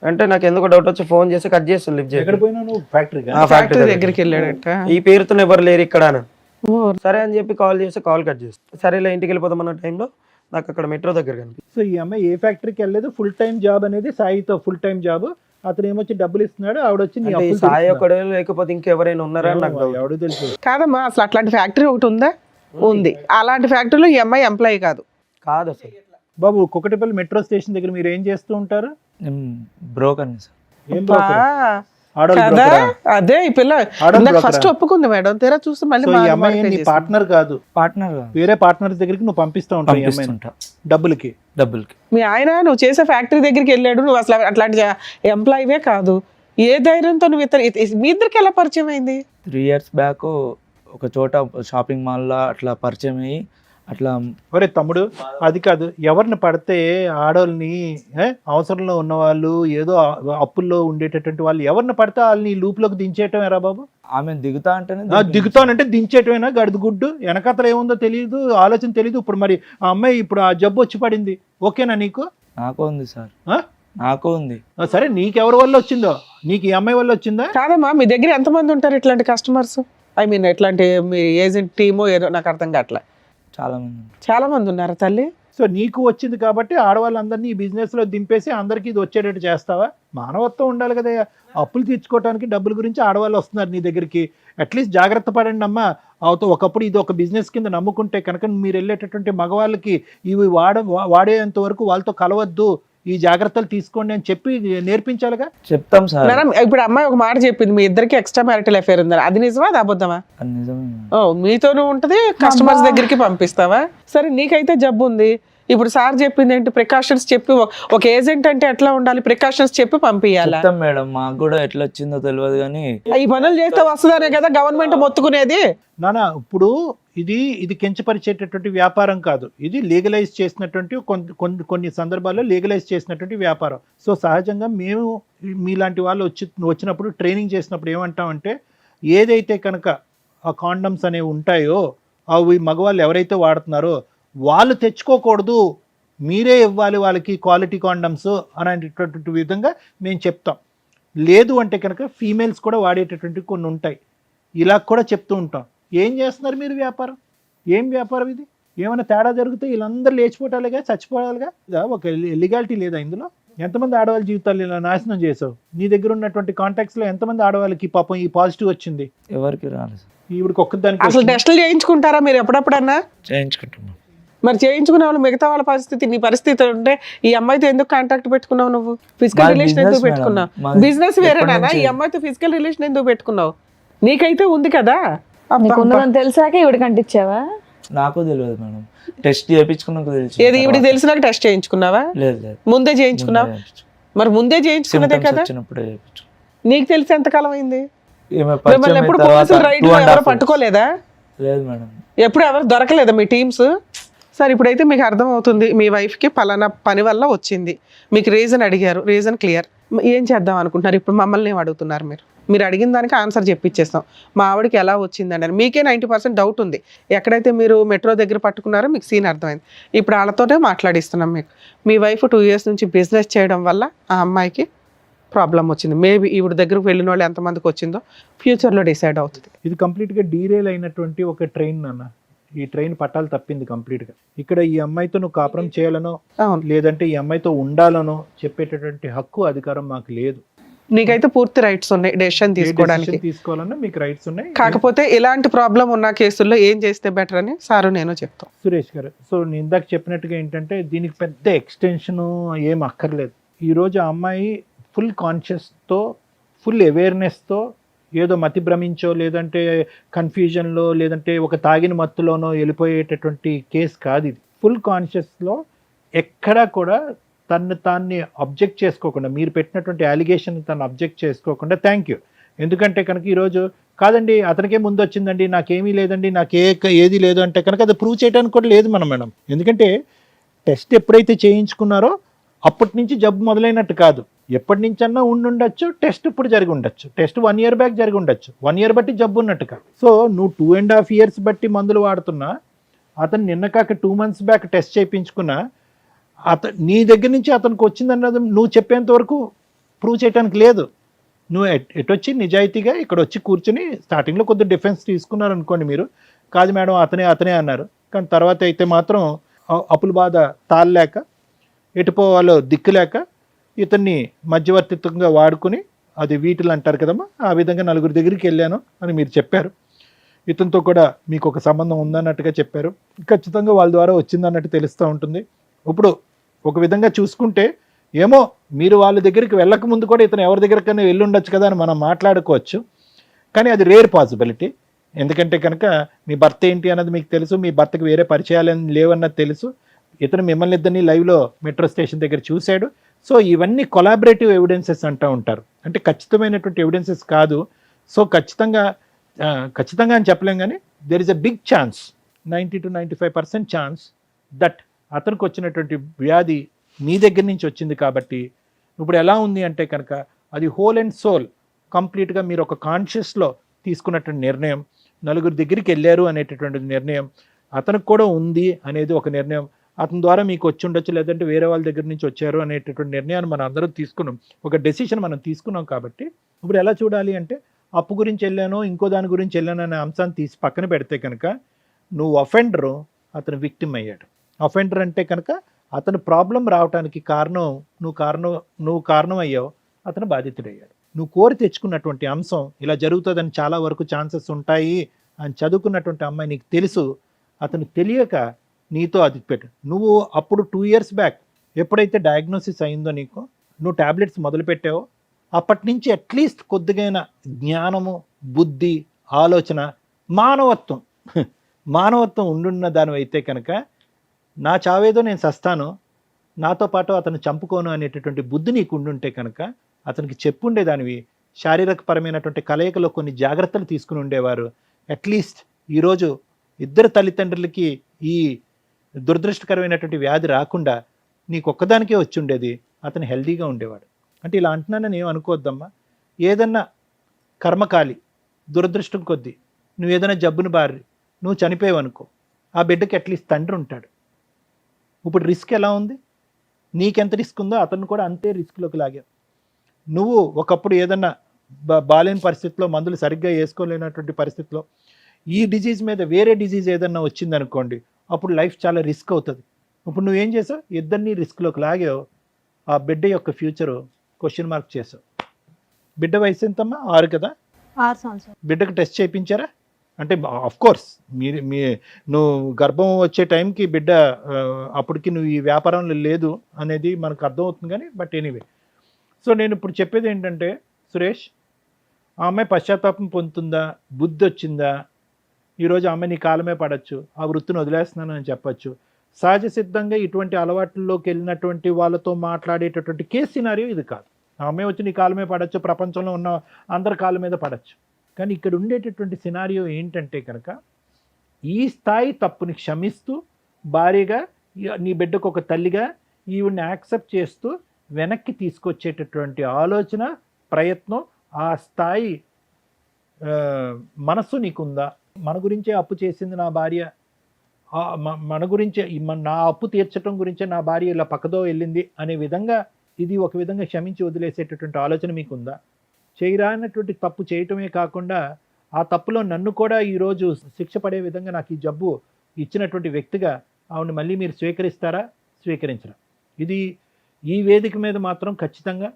అంటే నాకు ఎందుకో డౌట్ వచ్చి ఫోన్ చేసి కట్ చేస్తాను, లిఫ్ట్ ఎక్కడ చేసి పోయినా నువ్వు? ఫ్యాక్టరీగా? ఫ్యాక్టరీ దగ్గరికి వెళ్ళాడట. ఈ పేరుతో ఎవరు లేరు ఇక్కడ అని. ఓ, సరే అని చెప్పి కాల్ చేసి కాల్ కట్ చేస్తాను. సరేలే ఇంటికి వెళ్ళిపోతామన్న టైంలో నాకు అక్కడ మెట్రో దగ్గర కనిపించింది. సో ఈ అమ్మాయి ఏ ఫ్యాక్టరీకి వెళ్ళలేదు, ఫుల్ టైం జాబ్ అనేది సాయితో ఫుల్ టైం జాబ్. అతను ఏమొచ్చి డబ్బులు ఇస్తున్నాడు, ఆవిడ వచ్చి నీ అంటే ఈ అప్పులు సాయి తీరుస్తున్నాడు. ఒకడే లేకపోతే ఇంకెవరైనా ఉన్నారా అని నాకు doubt. ఎవడో తెలుసు. కాదమ్మా, అసలు అట్లాంటి ఫ్యాక్టరీ ఒకటి ఉందా? ఉంది. అలాంటి ఫ్యాక్టరీలో ఈ అమ్మాయి ఎంప్లాయీ కాదు. కాదు అసలు. బాబు, కుకటిపల్లి మెట్రో స్టేషన్ దగ్గర మీరు ఏం చేస్తూ ఉంటారు? నేను బ్రోకర్ సార్. ఏం బా, broker? ఆడోళ్ళు కదా broker ఆ? అదే ఈ పిల్ల ఆడోళ్ళు broker ఫస్ట్ ఆ? ఒప్పుకుంది మేడం, తీరా చూస్తే మళ్ళీ సో ఈ మారు అమ్మాయి మారు నీ చేసింది. పార్ట్నర్ కాదు, పార్ట్నర్ వేరే పార్ట్నర్ దగ్గరికి నువ్వు పంపిస్తూ ఉంటావు ఈ అమ్మాయిని పంపిస్తుంటా డబ్బులకి. డబ్బులకి. మీ ఆయన నువ్వు చేసే ఫ్యాక్టరీ దగ్గరికి వెళ్ళాడు, నువ్వు అసలు అట్లాంటి ఎంప్లాయీవే కాదు. ఏ ధైర్యంతో నువ్వు మీ ఇద్దరికి ఎలా పరిచయం అయింది? 3 years బ్యాక్ ఒక చోట షాపింగ్ మాల్లో అట్లా పరిచయం అయ్యి అట్లా. ఒరే తమ్ముడు, అది కాదు, ఎవరిని పడితే ఆడోళ్ళని అవసరంలో ఉన్న వాళ్ళు, ఏదో అప్పుల్లో ఉండేటటువంటి వాళ్ళు ఎవరిని పడితే వాళ్ళని ఈ లూప్లోకి దించేయటం ఎరా బాబు? ఆమె దిగుతా అంటేనే దిగుతానంటే దించేయటమేనా? గడుదు గుడ్డు వెనకతలు ఏముందో తెలియదు, ఆలోచన తెలియదు. ఇప్పుడు మరి ఆ అమ్మాయి ఇప్పుడు ఆ జబ్బు వచ్చి పడింది, ఓకేనా నీకు? నాకు ఉంది సార్, ఆ? నాకు ఉంది. సరే, నీకెవరి వల్ల వచ్చిందో? నీకు ఈ అమ్మాయి వల్ల వచ్చిందా? కాదమ్మా, మీ దగ్గర ఎంతమంది ఉంటారు ఇట్లాంటి కస్టమర్స్? ఐ మీన్ ఇట్లాంటి మీ ఏజెంట్ టీమో ఏదో నాకు అర్థం కావట్లే. చాలా మంది. చాలా మంది ఉన్నారు తల్లి. సో నీకు వచ్చింది కాబట్టి ఆడవాళ్ళందరినీ ఈ బిజినెస్లో దింపేసి అందరికీ ఇది వచ్చేటట్టు చేస్తావా? మానవత్వం ఉండాలి కదా. అప్పులు తీర్చుకోవడానికి డబ్బుల గురించి ఆడవాళ్ళు వస్తున్నారు నీ దగ్గరికి. అట్లీస్ట్ జాగ్రత్త పడండి అమ్మా. అవుతో ఒకప్పుడు ఇది ఒక బిజినెస్ కింద నమ్ముకుంటే కనుక మీరు వెళ్ళేటటువంటి మగవాళ్ళకి ఇవి వాడేంత వరకు వాళ్ళతో కలవద్దు, ఈ జాగ్రత్తలు తీసుకోండి అని చెప్పి నేర్పించాలిగా. చెప్తాం సార్. మేడం, ఇప్పుడు అమ్మాయి ఒక మాట చెప్పింది, మీ ఇద్దరికి ఎక్స్ట్రా మ్యారిటల్ అఫేర్ ఉందని. అది నిజమా, అది అబద్ధమా? అది నిజమే. ఓ, మీతోనూ ఉంటది, కస్టమర్స్ దగ్గరికి పంపిస్తావా? సరే, నీకైతే జబ్బు ఉంది. ఇప్పుడు సార్ చెప్పింది ఏంటి? ప్రికాషన్స్ చెప్పి, ఒక ఏజెంట్ అంటే ఎట్లా ఉండాలి, ప్రికాషన్స్ చెప్పి పంపించాలా? చెప్తాం మేడం, మాకు కూడా ఎట్లా వచ్చిందో తెలియదు కానీ ఈ పనులు చేస్తే వస్తుందనే కదా గవర్నమెంట్ మొత్తుకునేది. నానా, ఇప్పుడు ఇది కించపరిచేటటువంటి వ్యాపారం కాదు, ఇది లీగలైజ్ చేసినటువంటి కొన్ని సందర్భాల్లో లీగలైజ్ చేసినటువంటి వ్యాపారం. సో సహజంగా మేము మీలాంటి వాళ్ళు వచ్చినప్పుడు ట్రైనింగ్ చేసినప్పుడు ఏమంటామంటే, ఏదైతే కనుక ఆ కాండమ్స్ అనేవి ఉంటాయో అవి మగవాళ్ళు ఎవరైతే వాడుతున్నారో వాళ్ళు తెచ్చుకోకూడదు, మీరే ఇవ్వాలి వాళ్ళకి క్వాలిటీ కాండమ్స్ అనేటటువంటి విధంగా మేము చెప్తాం. లేదు అంటే కనుక ఫీమేల్స్ కూడా వాడేటటువంటి కొన్ని ఉంటాయి, ఇలా కూడా చెప్తూ ఉంటాం. ఏం చేస్తున్నారు మీరు వ్యాపారం? ఏం వ్యాపారం ఇది? ఏమైనా తేడా జరిగితే వీళ్ళందరూ లేచిపోవటాలుగా, చచ్చిపోవాలిగా. ఒక లీగాలిటీ లేదా ఇందులో? ఎంతమంది ఆడవాళ్ళ జీవితాలు ఇలా నాశనం చేసావు? నీ దగ్గర ఉన్నటువంటి కాంటాక్ట్స్లో ఎంతమంది ఆడవాళ్ళకి పాపం ఈ పాజిటివ్ వచ్చింది? ఎవరికి రాలేదు. ఇప్పుడు ఒక్కదానికి అసలు టెస్టులు చేయించుకుంటారా మీరు ఎప్పుడప్పుడన్నా? చేయించుకుంటున్నాం. మరి చేయించుకునే వాళ్ళు మిగతా వాళ్ళ పరిస్థితి, నీ పరిస్థితి ఉంటే ఈ అమ్మాయితో ఎందుకు కాంటాక్ట్ పెట్టుకున్నావు? నువ్వు ఫిజికల్ మాది రిలేషన్ business ఎందుకు మేడం. పెట్టుకున్నావు? మాది బిజినెస్ వేరేనా? ఎప్పటి ఈ నుంచి? అమ్మాయితో ఫిజికల్ రిలేషన్ ఎందుకు పెట్టుకున్నావు? నీకైతే ఉంది కదా. నీకు ఉన్నదని తెలిసాక ఇవిడికి అంటించావా? నాకు తెలియదు మేడం, టెస్ట్ చేయించుకున్నాక తెలుసు. ఏది ఈవిడికి తెలిసినాక టెస్ట్ చేయించుకున్నావా? లేదు లేదు, ముందే చేయించుకున్నావా? మరి ముందే చేయించుకున్నదే Symptoms కదా. వచ్చినప్పుడే చేయించు. నీకు తెలిసి ఎంతకాలం అయింది? ఈమె మిమ్మల్ని పరిచయం ఎప్పుడు అయిన తర్వాత పోలీసులు రైడ్ 2.5 ఎవరు years. పట్టుకోలేదా? లేదు మేడం. ఎప్పుడు ఎవరు దొరకలేదా మీ టీమ్స్? సరే, ఇప్పుడైతే మీకు అర్థమవుతుంది మీ వైఫ్కి పలానా పని వల్ల వచ్చింది, మీకు రీజన్ అడిగారు, రీజన్ క్లియర్. ఏం చేద్దాం అనుకుంటున్నారు? ఇప్పుడు మమ్మల్ని ఏం అడుగుతున్నారు? మీరు అడిగిన దానికి ఆన్సర్ చెప్పించేస్తాం. మా ఆవిడకి ఎలా వచ్చిందండి అని మీకే 90% డౌట్ ఉంది. ఎక్కడైతే మీరు మెట్రో దగ్గర పట్టుకున్నారో మీకు సీన్ అర్థమైంది. ఇప్పుడు వాళ్ళతోనే మాట్లాడిస్తున్నాం. మీ వైఫ్ 2 years నుంచి బిజినెస్ చేయడం వల్ల ఆ అమ్మాయికి ప్రాబ్లం వచ్చింది. మేబీ ఈవిడ దగ్గరకు వెళ్ళిన వాళ్ళు ఎంతమందికి వచ్చిందో ఫ్యూచర్లో డిసైడ్ అవుతుంది. ఇది కంప్లీట్గా డీరేల్ అయినటువంటి ఒక ట్రైన్ నాన్న. ఈ ట్రైన్ పట్టాలు తప్పింది కంప్లీట్గా. ఇక్కడ ఈ అమ్మాయితో నువ్వు కాపురం చేయాలనో అవును, లేదంటే ఈ అమ్మాయితో ఉండాలనో చెప్పేటటువంటి హక్కు అధికారం మాకు లేదు. నీకైతే పూర్తి రైట్స్ ఉన్నాయి డెసిషన్ ఏ తీసుకోవడానికి. decision తీసుకోవాలన్నా మీకు రైట్స్ ఉన్నాయి. కాకపోతే ఇలాంటి ప్రాబ్లం ఉన్న కేసుల్లో ఏం చేస్తే బెటర్ అని సారు నేను చెప్తాం. సురేష్ గారు, సో నేను ఇందాక చెప్పినట్టుగా ఏంటంటే దీనికి పెద్ద ఎక్స్టెన్షన్ ఏం అక్కర్లేదు. ఈరోజు ఆ అమ్మాయి ఫుల్ కాన్షియస్తో, ఫుల్ అవేర్నెస్తో, ఏదో మతి భ్రమించో లేదంటే కన్ఫ్యూజన్లో లేదంటే ఒక తాగిన మత్తులోనో వెళ్ళిపోయేటటువంటి కేసు కాదు ఇది. ఫుల్ కాన్షియస్లో ఎక్కడా కూడా తాన్ని అబ్జెక్ట్ చేసుకోకుండా, మీరు పెట్టినటువంటి అలిగేషన్ తను అబ్జెక్ట్ చేసుకోకుండా థ్యాంక్ యూ. ఎందుకంటే కనుక ఈరోజు కాదండి అతనికే ముందు వచ్చిందండి, నాకేమీ లేదండి, ఏది లేదు అంటే కనుక అది ప్రూవ్ చేయడానికి కూడా లేదు మేడం. ఎందుకంటే టెస్ట్ ఎప్పుడైతే చేయించుకున్నారో అప్పటి నుంచి జబ్బు మొదలైనట్టు కాదు. ఎప్పటి నుంచన్నా ఉండుండొచ్చు, టెస్ట్ ఇప్పుడు జరిగి ఉండొచ్చు, టెస్ట్ 1 year బ్యాక్ జరిగి ఉండొచ్చు, 1 year బట్టి జబ్బు ఉన్నట్టు కాదు. సో నువ్వు 2.5 years బట్టి మందులు వాడుతున్నా, అతను నిన్న కాక 2 months బ్యాక్ టెస్ట్ చేయించుకున్నా, నీ దగ్గర నుంచి అతనికి వచ్చిందన్నది నువ్వు చెప్పేంత వరకు ప్రూవ్ చేయడానికి లేదు. నువ్వు ఎటొచ్చి నిజాయితీగా ఇక్కడ వచ్చి కూర్చుని స్టార్టింగ్లో కొద్దిగా డిఫెన్స్ తీసుకున్నారు అనుకోండి, మీరు కాదు మేడం అతనే అన్నారు. కానీ తర్వాత అయితే మాత్రం అప్పుల బాధ తాళలేక, ఎటుపోవాలో దిక్కులేక ఇతన్ని మధ్యవర్తిత్వంగా వాడుకుని, అది వీటిలు అంటారు కదమ్మా, ఆ విధంగా 4 దగ్గరికి వెళ్ళాను అని మీరు చెప్పారు. ఇతనితో కూడా మీకు ఒక సంబంధం ఉందన్నట్టుగా చెప్పారు. ఖచ్చితంగా వాళ్ళ ద్వారా వచ్చిందన్నట్టు తెలుస్తూ ఉంటుంది. ఇప్పుడు ఒక విధంగా చూసుకుంటే ఏమో మీరు వాళ్ళ దగ్గరికి వెళ్ళక ముందు కూడా ఇతను ఎవరి దగ్గరికైనా వెళ్ళి ఉండొచ్చు కదా అని మనం మాట్లాడుకోవచ్చు. కానీ అది రేర్ పాసిబిలిటీ. ఎందుకంటే కనుక మీ భర్త ఏంటి అన్నది మీకు తెలుసు, మీ భర్తకు వేరే పరిచయాలు లేవన్నది తెలుసు. ఇతను మిమ్మల్ని ఇద్దరిని లైవ్లో మెట్రో స్టేషన్ దగ్గర చూశాడు. సో ఇవన్నీ కొలాబరేటివ్ ఎవిడెన్సెస్ అంటూ ఉంటారు. అంటే ఖచ్చితమైనటువంటి ఎవిడెన్సెస్ కాదు. సో ఖచ్చితంగా అని చెప్పలేం, కానీ there is a big chance, 90 to 95% chance that అతనికి వచ్చినటువంటి వ్యాధి మీ దగ్గర నుంచి వచ్చింది. కాబట్టి ఇప్పుడు ఎలా ఉంది అంటే కనుక అది హోల్ అండ్ సోల్ కంప్లీట్గా మీరు ఒక కాన్షియస్లో తీసుకున్నటువంటి నిర్ణయం, 4 దగ్గరికి వెళ్ళారు అనేటటువంటి నిర్ణయం, అతనికి కూడా ఉంది అనేది ఒక నిర్ణయం, అతని ద్వారా మీకు వచ్చి ఉండొచ్చు లేదంటే వేరే వాళ్ళ దగ్గర నుంచి వచ్చారు అనేటటువంటి నిర్ణయాన్ని మనం అందరం తీసుకున్నాం, ఒక డెసిషన్ మనం తీసుకున్నాం. కాబట్టి ఇప్పుడు ఎలా చూడాలి అంటే అప్పు గురించి వెళ్ళానో ఇంకో దాని గురించి వెళ్ళానో అనే అంశాన్ని తీసి పక్కన పెడితే కనుక నువ్వు అఫెండరు, అతను విక్టిమ్ అయ్యాడు. అఫెండర్ అంటే కనుక అతను ప్రాబ్లం రావడానికి నువ్వు కారణం అయ్యావు, అతను బాధితుడయ్యాడు. నువ్వు కోరి తెచ్చుకున్నటువంటి అంశం ఇలా జరుగుతుందని చాలా వరకు ఛాన్సెస్ ఉంటాయి అని చదువుకున్నటువంటి అమ్మాయి నీకు తెలుసు, అతను తెలియక నీతో అది పెట్టు. నువ్వు అప్పుడు 2 years బ్యాక్ ఎప్పుడైతే డయాగ్నోసిస్ అయిందో నీకు, నువ్వు టాబ్లెట్స్ మొదలుపెట్టావో అప్పటి నుంచి అట్లీస్ట్ కొద్దిగైన జ్ఞానము, బుద్ధి, ఆలోచన, మానవత్వం ఉండున్న దానివైతే కనుక నా చావేదో నేను సస్తాను, నాతో పాటు అతను చంపుకోను అనేటటువంటి బుద్ధి నీకు ఉండుంటే కనుక అతనికి చెప్పుండేదానివి. శారీరకపరమైనటువంటి కలయికలో కొన్ని జాగ్రత్తలు తీసుకుని ఉండేవారు. అట్లీస్ట్ ఈరోజు ఇద్దరు తల్లిదండ్రులకి ఈ దురదృష్టకరమైనటువంటి వ్యాధి రాకుండా నీకు ఒక్కదానికే వచ్చి ఉండేది, అతను హెల్దీగా ఉండేవాడు. అంటే ఇలా అంటున్నానని ఏం అనుకోవద్దమ్మా. ఏదన్నా కర్మకాలి దురదృష్టం కొద్దీ నువ్వు ఏదైనా జబ్బును బారి నువ్వు చనిపోయావనుకో, ఆ బిడ్డకి అట్లీస్ట్ తండ్రి ఉంటాడు. ఇప్పుడు రిస్క్ ఎలా ఉంది, నీకెంత రిస్క్ ఉందో అతను కూడా అంతే రిస్క్లోకి లాగావు. నువ్వు ఒకప్పుడు ఏదన్నా బాలేని పరిస్థితిలో, మందులు సరిగ్గా వేసుకోలేనటువంటి పరిస్థితిలో ఈ డిజీజ్ మీద వేరే డిజీజ్ ఏదన్నా వచ్చిందనుకోండి, అప్పుడు లైఫ్ చాలా రిస్క్ అవుతుంది. ఇప్పుడు నువ్వేం చేసావు, ఇద్దరిని రిస్క్లోకి లాగావు. ఆ బిడ్డ యొక్క ఫ్యూచరు క్వశ్చన్ మార్క్ చేసావు. బిడ్డ వయసు ఎంతమ్మా? 6 కదా? 6 సంవత్సరాలు. బిడ్డకు టెస్ట్ చేయించారా? అంటే ఆఫ్ కోర్స్ నువ్వు గర్భం వచ్చే టైంకి బిడ్డ అప్పటికి నువ్వు ఈ వ్యాపారంలో లేదు అనేది మనకు అర్థమవుతుంది. కానీ బట్ ఎనీవే, సో నేను ఇప్పుడు చెప్పేది ఏంటంటే సురేష్, ఆ అమ్మాయి పశ్చాత్తాపం పొందుతుందా, బుద్ధి వచ్చిందా, ఈరోజు ఆ అమ్మాయి నీ కాలమే పడవచ్చు, ఆ వృత్తిని వదిలేస్తున్నాను అని చెప్పచ్చు. సహజ సిద్ధంగా ఇటువంటి అలవాట్లలోకి వెళ్ళినటువంటి వాళ్ళతో మాట్లాడేటటువంటి కేసు సినారియో ఇది కాదు. ఆ అమ్మాయి వచ్చి నీ కాలమే పడవచ్చు, ప్రపంచంలో ఉన్న అందరి కాళ్ళ మీద పడవచ్చు. కానీ ఇక్కడ ఉండేటటువంటి సినారియో ఏంటంటే కనుక ఈ స్థాయి తప్పుని క్షమిస్తూ భార్యగా, నీ బిడ్డకు ఒక తల్లిగా ఈవిడ్ని యాక్సెప్ట్ చేస్తూ వెనక్కి తీసుకొచ్చేటటువంటి ఆలోచన, ప్రయత్నం, ఆ స్థాయి మనస్సు నీకుందా? మన గురించే అప్పు చేసింది నా భార్య, మన గురించే నా అప్పు తీర్చడం గురించే నా భార్య ఇలా పక్కదో వెళ్ళింది అనే విధంగా ఇది ఒక విధంగా క్షమించి వదిలేసేటటువంటి ఆలోచన మీకుందా? చేయరానటువంటి తప్పు చేయటమే కాకుండా ఆ తప్పులో నన్ను కూడా ఈరోజు శిక్ష పడే విధంగా నాకు ఈ జబ్బు ఇచ్చినటువంటి వ్యక్తిగా ఆవిడని మళ్ళీ మీరు స్వీకరిస్తారా, స్వీకరించరా? ఇది ఈ వేదిక మీద మాత్రం ఖచ్చితంగా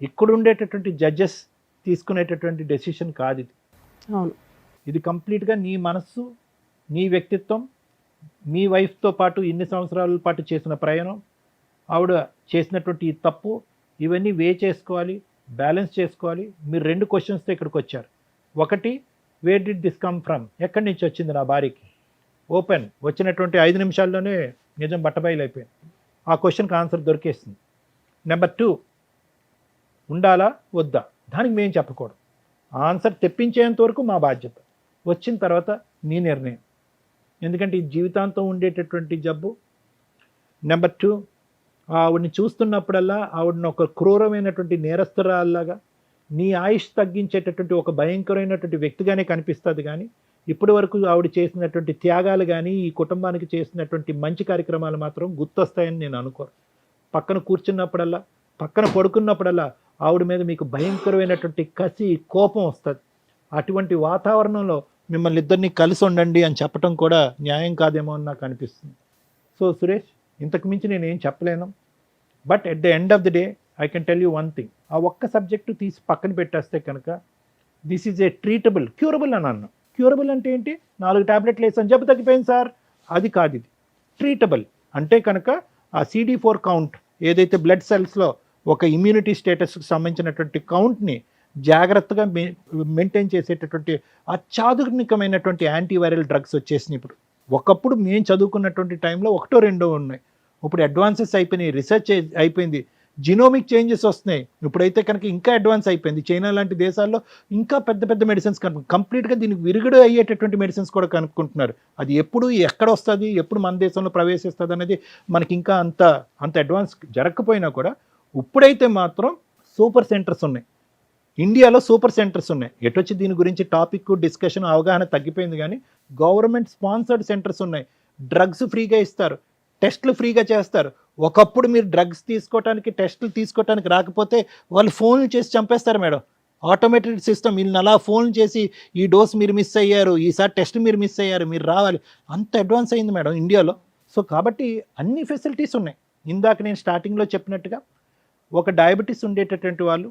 ఇక్కడ ఉండేటటువంటి జడ్జెస్ తీసుకునేటటువంటి డెసిషన్ కాదు ఇది. అవును. ఇది కంప్లీట్గా నీ మనస్సు, నీ వ్యక్తిత్వం, మీ వైఫ్తో పాటు ఇన్ని సంవత్సరాల పాటు చేసిన ప్రయాణం, ఆవిడ చేసినటువంటి ఈ తప్పు, ఇవన్నీ చేసుకోవాలి, బ్యాలెన్స్ చేసుకోవాలి. మీరు 2 క్వశ్చన్స్తో ఇక్కడికి వచ్చారు. ఒకటి, where did this come from, ఎక్కడి నుంచి వచ్చింది నా భార్యకి? ఓపెన్, వచ్చినటువంటి 5 నిమిషాల్లోనే నిజం బట్టబయలైపోయింది. ఆ క్వశ్చన్కి ఆన్సర్ దొరికేస్తుంది. నెంబర్ 2, ఉండాలా వద్దా, దానికి మేము చెప్పకూడదు. ఆన్సర్ తెప్పించేంత వరకు మా బాధ్యత, వచ్చిన తర్వాత మీ నిర్ణయం. ఎందుకంటే ఇది జీవితాంతం ఉండేటటువంటి జబ్బు. నెంబర్ 2, ఆవిడని చూస్తున్నప్పుడల్లా ఆవిడని ఒక క్రూరమైనటువంటి నేరస్తురాల్లాగా, నీ ఆయుష్ తగ్గించేటటువంటి ఒక భయంకరమైనటువంటి వ్యక్తిగానే కనిపిస్తుంది. కానీ ఇప్పటి వరకు ఆవిడ చేసినటువంటి త్యాగాలు కానీ, ఈ కుటుంబానికి చేసినటువంటి మంచి కార్యక్రమాలు మాత్రం గుర్తొస్తాయని నేను అనుకోను. పక్కన కూర్చున్నప్పుడల్లా, పక్కన పడుకున్నప్పుడల్లా ఆవిడ మీద మీకు భయంకరమైనటువంటి కసి, కోపం వస్తుంది. అటువంటి వాతావరణంలో మిమ్మల్ని ఇద్దరిని కలిసి ఉండండి అని చెప్పడం కూడా న్యాయం కాదేమో అని నాకు అనిపిస్తుంది. సో సురేష్, ఇంతకు మించి నేనేం చెప్పలేను. But at the end of the day I can tell you one thing. ఆ ఒక్క సబ్జెక్టు తీసి పక్కన పెట్టేస్తే కనుక this is a treatable, curable అని అన్నాను. క్యూరబుల్ అంటే ఏంటి? 4 టాబ్లెట్లు వేసాను జబ్బు తగ్గిపోయింది సార్, అది కాదు. ఇది ట్రీటబుల్ అంటే కనుక ఆ CD4 కౌంట్ ఏదైతే బ్లడ్ సెల్స్లో ఒక ఇమ్యూనిటీ స్టేటస్కి సంబంధించినటువంటి కౌంట్ని జాగ్రత్తగా మెయింటైన్ చేసేటటువంటి అత్యాధునికమైనటువంటి యాంటీవైరల్ డ్రగ్స్ వచ్చేసినాయి ఇప్పుడు. ఒకప్పుడు మేము చదువుకున్నటువంటి టైంలో 1, 2 ఉన్నాయి. ఇప్పుడు అడ్వాన్సెస్ అయిపోయినాయి, రీసెర్చ్ అయిపోయింది, జినోమిక్ చేంజెస్ వస్తున్నాయి. ఇప్పుడైతే కనుక ఇంకా అడ్వాన్స్ అయిపోయింది. చైనా లాంటి దేశాల్లో ఇంకా పెద్ద పెద్ద మెడిసిన్స్ కంప్లీట్గా దీనికి విరుగుడు అయ్యేటటువంటి మెడిసిన్స్ కూడా కనుక్కుంటున్నారు. అది ఎప్పుడు ఎక్కడ వస్తుంది, ఎప్పుడు మన దేశంలో ప్రవేశిస్తుంది అనేది మనకి ఇంకా అంత అడ్వాన్స్ జరగకపోయినా కూడా ఇప్పుడైతే మాత్రం సూపర్ సెంటర్స్ ఉన్నాయి. ఇండియాలో సూపర్ సెంటర్స్ ఉన్నాయి. ఎటొచ్చి దీని గురించి టాపిక్ డిస్కషన్ అవగాహన తగ్గిపోయింది. కానీ గవర్నమెంట్ స్పాన్సర్డ్ సెంటర్స్ ఉన్నాయి. డ్రగ్స్ ఫ్రీగా ఇస్తారు, టెస్టులు ఫ్రీగా చేస్తారు. ఒకప్పుడు మీరు డ్రగ్స్ తీసుకోవడానికి, టెస్టులు తీసుకోవడానికి రాకపోతే వాళ్ళు ఫోన్లు చేసి చంపేస్తారు మేడం. ఆటోమేటెడ్ సిస్టమ్, వీళ్ళని అలా ఫోన్ చేసి ఈ డోస్ మీరు మిస్ అయ్యారు, ఈసారి టెస్ట్ మీరు మిస్ అయ్యారు, మీరు రావాలి, అంత అడ్వాన్స్ అయింది మేడం ఇండియాలో. సో కాబట్టి అన్ని ఫెసిలిటీస్ ఉన్నాయి. ఇందాక నేను స్టార్టింగ్లో చెప్పినట్టుగా ఒక డయాబెటీస్ ఉండేటటువంటి వాళ్ళు,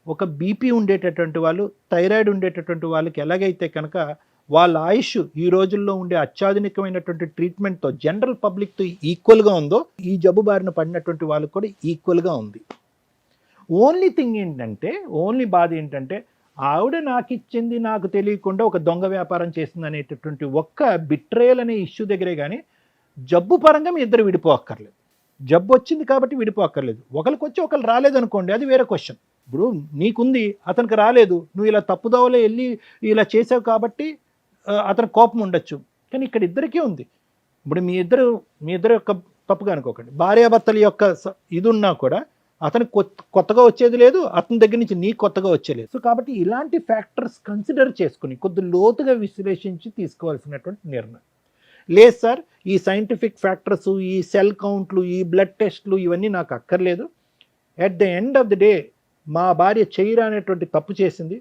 ఒక బీపీ ఉండేటటువంటి వాళ్ళు, థైరాయిడ్ ఉండేటటువంటి వాళ్ళకి ఎలాగైతే కనుక వాళ్ళ ఆయుష్ ఈ రోజుల్లో ఉండే అత్యాధునికమైనటువంటి ట్రీట్మెంట్తో జనరల్ పబ్లిక్తో ఈక్వల్గా ఉందో, ఈ జబ్బు బారిన పడినటువంటి వాళ్ళకి కూడా ఈక్వల్గా ఉంది. ఓన్లీ థింగ్ ఏంటంటే, ఓన్లీ బాధ ఏంటంటే, ఆవిడ నాకు ఇచ్చింది నాకు తెలియకుండా ఒక దొంగ వ్యాపారం చేసింది అనేటటువంటి ఒక్క బిట్రేయల్ అనే ఇష్యూ దగ్గరే. కానీ జబ్బు పరంగా మీ ఇద్దరు విడిపోక్కర్లేదు. జబ్బు వచ్చింది కాబట్టి విడిపోక్కర్లేదు. ఒకరికి వచ్చి ఒకరు రాలేదు అనుకోండి, అది వేరే క్వశ్చన్. ఇప్పుడు నీకుంది, అతనికి రాలేదు, నువ్వు ఇలా తప్పుదోవలో వెళ్ళి ఇలా చేసావు కాబట్టి అతని కోపం ఉండొచ్చు. కానీ ఇక్కడ ఇద్దరికీ ఉంది. ఇప్పుడు మీ ఇద్దరు యొక్క తప్పుగా అనుకోకండి. భార్యాభర్తల యొక్క ఇది ఉన్నా కూడా అతనికి కొత్తగా వచ్చేది లేదు, అతని దగ్గర నుంచి నీకు కొత్తగా వచ్చేలేదు. సో కాబట్టి ఇలాంటి ఫ్యాక్టర్స్ కన్సిడర్ చేసుకుని కొద్ది లోతుగా విశ్లేషించి తీసుకోవాల్సినటువంటి నిర్ణయం. లేదు సార్, ఈ సైంటిఫిక్ ఫ్యాక్టర్స్, ఈ సెల్ కౌంట్లు, ఈ బ్లడ్ టెస్ట్లు ఇవన్నీ నాకు అక్కర్లేదు. At the end of the day మా భార్య చేయరా అనేటువంటి తప్పు చేసింది.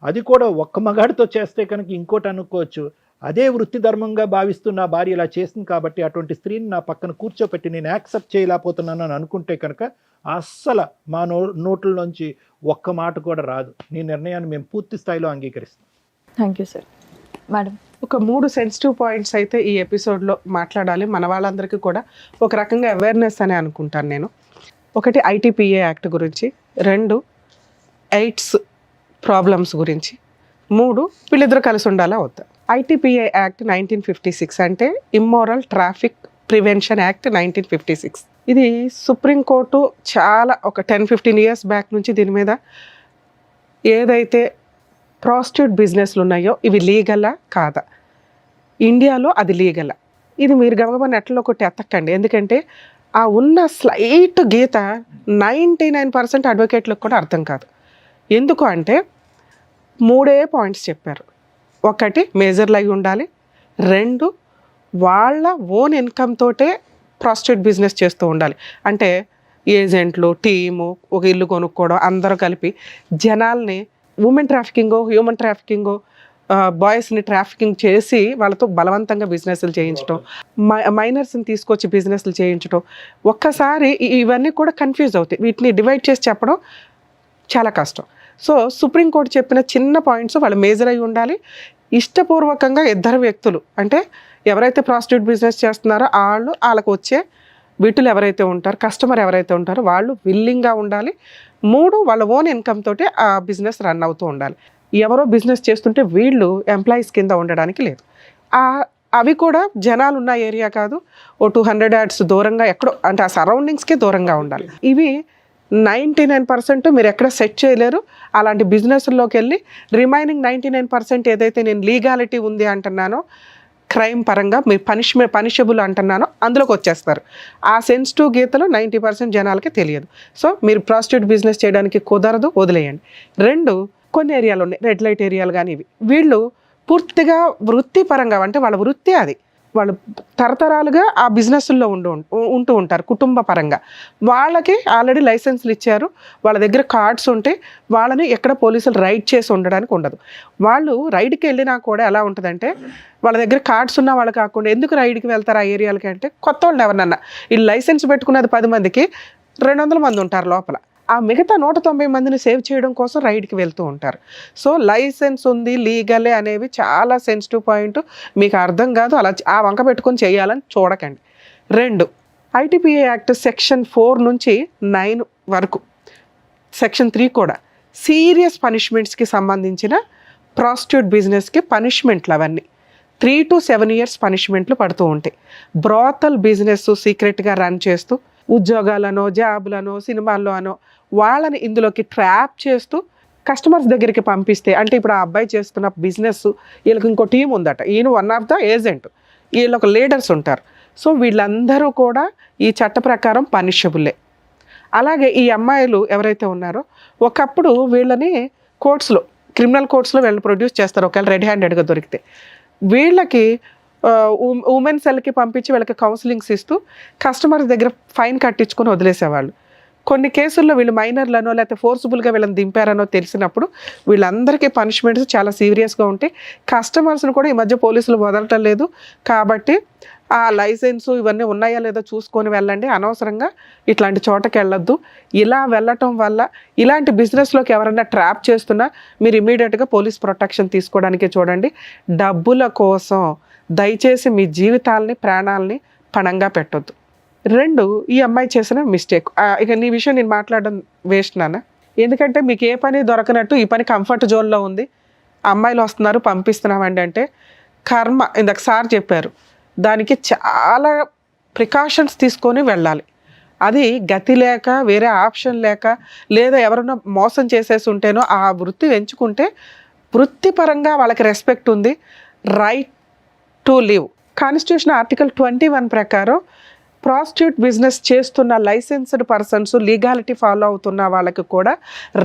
అది కూడా ఒక్క మగాడితో చేస్తే కనుక ఇంకోటి అనుకోవచ్చు. అదే వృత్తి ధర్మంగా భావిస్తూ నా భార్య ఇలా చేసింది కాబట్టి అటువంటి స్త్రీని నా పక్కన కూర్చోపెట్టి నేను యాక్సెప్ట్ చేయలేకపోతున్నాను అని అనుకుంటే కనుక అస్సలు మా నోట్లలోంచి ఒక్క మాట కూడా రాదు. నీ నిర్ణయాన్ని మేము పూర్తి స్థాయిలో అంగీకరిస్తాం. Thank you sir. మేడం, ఒక 3 సెన్సిటివ్ పాయింట్స్ అయితే ఈ ఎపిసోడ్లో మాట్లాడాలి. మన వాళ్ళందరికీ కూడా ఒక రకంగా అవేర్నెస్ అని అనుకుంటాను నేను. ఒకటి ITPA యాక్ట్ గురించి, 2 ఎయిడ్స్ ప్రాబ్లమ్స్ గురించి, 3 వీళ్ళిద్దరు కలిసి ఉండాలా వద్దా. ITPA యాక్ట్ 1956 అంటే ఇమ్మోరల్ ట్రాఫిక్ ప్రివెన్షన్ యాక్ట్ 1956. ఇది సుప్రీంకోర్టు చాలా ఒక 10-15 ఇయర్స్ బ్యాక్ నుంచి దీని మీద ఏదైతే ప్రాస్టిట్యూట్ బిజినెస్లు ఉన్నాయో ఇవి లీగలా కాదా, ఇండియాలో అది లీగలా, ఇది మీరు గమగమ నెట్లో కొట్టి ఎత్తకండి. ఎందుకంటే ఆ ఉన్న స్లైట్ గీత 99% అడ్వకేట్లకు కూడా అర్థం కాదు. ఎందుకు అంటే 3 పాయింట్స్ చెప్పారు. 1 మేజర్లు అయి ఉండాలి, 2 వాళ్ళ ఓన్ ఇన్కమ్ తోటే ప్రాస్టిట్యూట్ బిజినెస్ చేస్తూ ఉండాలి. అంటే ఏజెంట్లు, టీము, ఒక ఇల్లు కొనుక్కోవడం, అందరూ కలిపి జనాల్ని ఉమెన్ ట్రాఫికింగో, హ్యూమన్ ట్రాఫికింగో, బాయ్స్ని ట్రాఫికింగ్ చేసి వాళ్ళతో బలవంతంగా బిజినెస్లు చేయించడం, మైనర్స్ని తీసుకొచ్చి బిజినెస్లు చేయించడం, ఒక్కసారి ఇవన్నీ కూడా కన్ఫ్యూజ్ అవుతాయి. వీటిని డివైడ్ చేసి చెప్పడం చాలా కష్టం. సో సుప్రీంకోర్టు చెప్పిన చిన్న పాయింట్స్ వాళ్ళు మేజర్ అయి ఉండాలి. ఇష్టపూర్వకంగా ఇద్దరు వ్యక్తులు, అంటే ఎవరైతే ప్రాస్టిట్యూట్ బిజినెస్ చేస్తున్నారో వాళ్ళకు వచ్చే వీటిలో ఎవరైతే ఉంటారో, కస్టమర్ ఎవరైతే ఉంటారో వాళ్ళు విల్లింగ్గా ఉండాలి. 3 వాళ్ళ ఓన్ ఇన్కమ్ తోటి ఆ బిజినెస్ రన్ అవుతూ ఉండాలి. ఎవరో బిజినెస్ చేస్తుంటే వీళ్ళు ఎంప్లాయీస్ కింద ఉండడానికి లేదు. అవి కూడా జనాలు ఉన్న ఏరియా కాదు, ఓ 200 యార్డ్స్ దూరంగా ఎక్కడో, అంటే ఆ సరౌండింగ్స్కే దూరంగా ఉండాలి. ఇవి 99% మీరు ఎక్కడ సెట్ చేయలేరు. అలాంటి బిజినెస్లోకి వెళ్ళి రిమైనింగ్ 99% ఏదైతే నేను లీగాలిటీ ఉంది అంటున్నానో, క్రైమ్ పరంగా మీరు పనిషబుల్ అంటున్నానో అందులోకి వచ్చేస్తారు. ఆ సెన్సిటివ్ గీతలు 90% జనాలకి తెలియదు. సో మీరు ప్రాస్టిట్యూట్ బిజినెస్ చేయడానికి కుదరదు, వదిలేయండి. 2 కొన్ని ఏరియాలు ఉన్నాయి, రెడ్ లైట్ ఏరియాలు కానీ, వీళ్ళు పూర్తిగా వృత్తిపరంగా, అంటే వాళ్ళ వృత్తి అది, వాళ్ళు తరతరాలుగా ఆ బిజినెస్ల్లో ఉంటూ ఉంటారు కుటుంబ పరంగా. వాళ్ళకి ఆల్రెడీ లైసెన్స్లు ఇచ్చారు, వాళ్ళ దగ్గర కార్డ్స్ ఉంటే వాళ్ళని ఎక్కడ పోలీసులు రైడ్ చేసి ఉండడానికి ఉండదు. వాళ్ళు రైడ్కి వెళ్ళినా కూడా ఎలా ఉంటుందంటే, వాళ్ళ దగ్గర కార్డ్స్ ఉన్న వాళ్ళు కాకుండా ఎందుకు రైడ్కి వెళ్తారు ఆ ఏరియాలకి అంటే, కొత్త వాళ్ళు ఎవరినన్నా, ఈ లైసెన్స్ పెట్టుకున్నది 10 మందికి 200 మంది ఉంటారు లోపల, ఆ మిగతా 190 మందిని సేవ్ చేయడం కోసం రైడ్కి వెళ్తూ ఉంటారు. సో లైసెన్స్ ఉంది, లీగలే అనేవి చాలా సెన్సిటివ్ పాయింట్. మీకు అర్థం కాదు, అలా ఆ వంక పెట్టుకొని చేయాలని చూడకండి. 2 ఐటీపీఏ యాక్ట్ సెక్షన్ 4 నుంచి 9 వరకు, సెక్షన్ 3 కూడా సీరియస్ పనిష్మెంట్స్కి సంబంధించిన ప్రాస్టిట్యూట్ బిజినెస్కి పనిష్మెంట్లు అవన్నీ 3 to 7 years పనిష్మెంట్లు పడుతూ ఉంటాయి. బ్రాతల్ బిజినెస్ సీక్రెట్గా రన్ చేస్తూ ఉద్యోగాలనో, జాబులనో, సినిమాల్లో అనో వాళ్ళని ఇందులోకి ట్రాప్ చేస్తూ కస్టమర్స్ దగ్గరికి పంపిస్తే, అంటే ఇప్పుడు ఆ అబ్బాయి చేస్తున్న బిజినెస్, వీళ్ళకి ఇంకో టీం ఉందట, ఈయన వన్ ఆఫ్ ద ఏజెంట్, వీళ్ళొక లీడర్స్ ఉంటారు. సో వీళ్ళందరూ కూడా ఈ చట్ట ప్రకారం పనిషబుల్లే. అలాగే ఈ అమ్మాయిలు ఎవరైతే ఉన్నారో, ఒకప్పుడు వీళ్ళని కోర్ట్స్లో, క్రిమినల్ కోర్ట్స్లో వీళ్ళని ప్రొడ్యూస్ చేస్తారు ఒకవేళ రెడ్ హ్యాండెడ్గా దొరికితే. వీళ్ళకి ఉమెన్ సెల్కి పంపించి వీళ్ళకి కౌన్సిలింగ్స్ ఇస్తూ కస్టమర్స్ దగ్గర ఫైన్ కట్టించుకొని వదిలేసేవాళ్ళు. కొన్ని కేసుల్లో వీళ్ళు మైనర్లనో లేకపోతే ఫోర్స్ఫుల్గా వీళ్ళని దింపారనో తెలిసినప్పుడు వీళ్ళందరికీ పనిష్మెంట్స్ చాలా సీరియస్గా ఉంటాయి. కస్టమర్స్ని కూడా ఈ మధ్య పోలీసులు వదలటం లేదు. కాబట్టి ఆ లైసెన్సు ఇవన్నీ ఉన్నాయా లేదో చూసుకొని వెళ్ళండి. అనవసరంగా ఇట్లాంటి చోటకి వెళ్ళొద్దు. ఇలా వెళ్ళటం వల్ల ఇలాంటి బిజినెస్లోకి ఎవరైనా ట్రాప్ చేస్తున్నా మీరు ఇమీడియట్గా పోలీస్ ప్రొటెక్షన్ తీసుకోవడానికే చూడండి. డబ్బుల కోసం దయచేసి మీ జీవితాలని, ప్రాణాలని పణంగా పెట్టొద్దు. 2 ఈ అమ్మాయి చేసిన మిస్టేక్. ఇక నీ విషయం నేను మాట్లాడడం వేస్ట్ నాన్న, ఎందుకంటే మీకు ఏ పని దొరకనట్టు ఈ పని కంఫర్ట్ జోన్లో ఉంది, అమ్మాయిలు వస్తున్నారు పంపిస్తున్నామండి అంటే కర్మ. ఇందాక సార్ చెప్పారు, దానికి చాలా ప్రికాషన్స్ తీసుకొని వెళ్ళాలి. అది గతి లేక, వేరే ఆప్షన్ లేక, లేదా ఎవరైనా మోసం చేసేసి ఉంటేనో ఆ వృత్తి ఎంచుకుంటే వృత్తిపరంగా వాళ్ళకి రెస్పెక్ట్ ఉంది. Right to live. Constitution article 21 ప్రకారం ప్రాస్టిట్యూట్ బిజినెస్ చేస్తున్న లైసెన్స్డ్ పర్సన్స్, లీగాలిటీ ఫాలో అవుతున్న వాళ్ళకి కూడా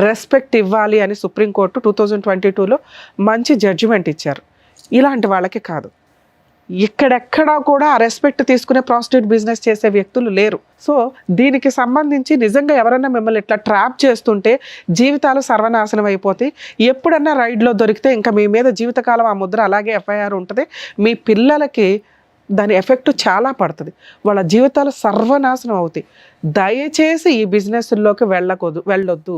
రెస్పెక్ట్ ఇవ్వాలి అని సుప్రీంకోర్టు 2022లో మంచి జడ్జిమెంట్ ఇచ్చారు. ఇలాంటి వాళ్ళకి కాదు, ఇక్కడెక్కడా కూడా ఆ రెస్పెక్ట్ తీసుకునే ప్రాస్టిట్యూట్ బిజినెస్ చేసే వ్యక్తులు లేరు. సో దీనికి సంబంధించి నిజంగా ఎవరైనా మిమ్మల్ని ఇట్లా ట్రాప్ చేస్తుంటే జీవితాలు సర్వనాశనం అయిపోతాయి. ఎప్పుడన్నా రైడ్లో దొరికితే ఇంకా మీ మీద జీవితకాలం ఆ ముద్ర అలాగే ఎఫ్ఐఆర్ ఉంటుంది. మీ పిల్లలకి దాని ఎఫెక్ట్ చాలా పడుతుంది, వాళ్ళ జీవితాలు సర్వనాశనం అవుతాయి. దయచేసి ఈ బిజినెస్లోకి వెళ్ళొద్దు.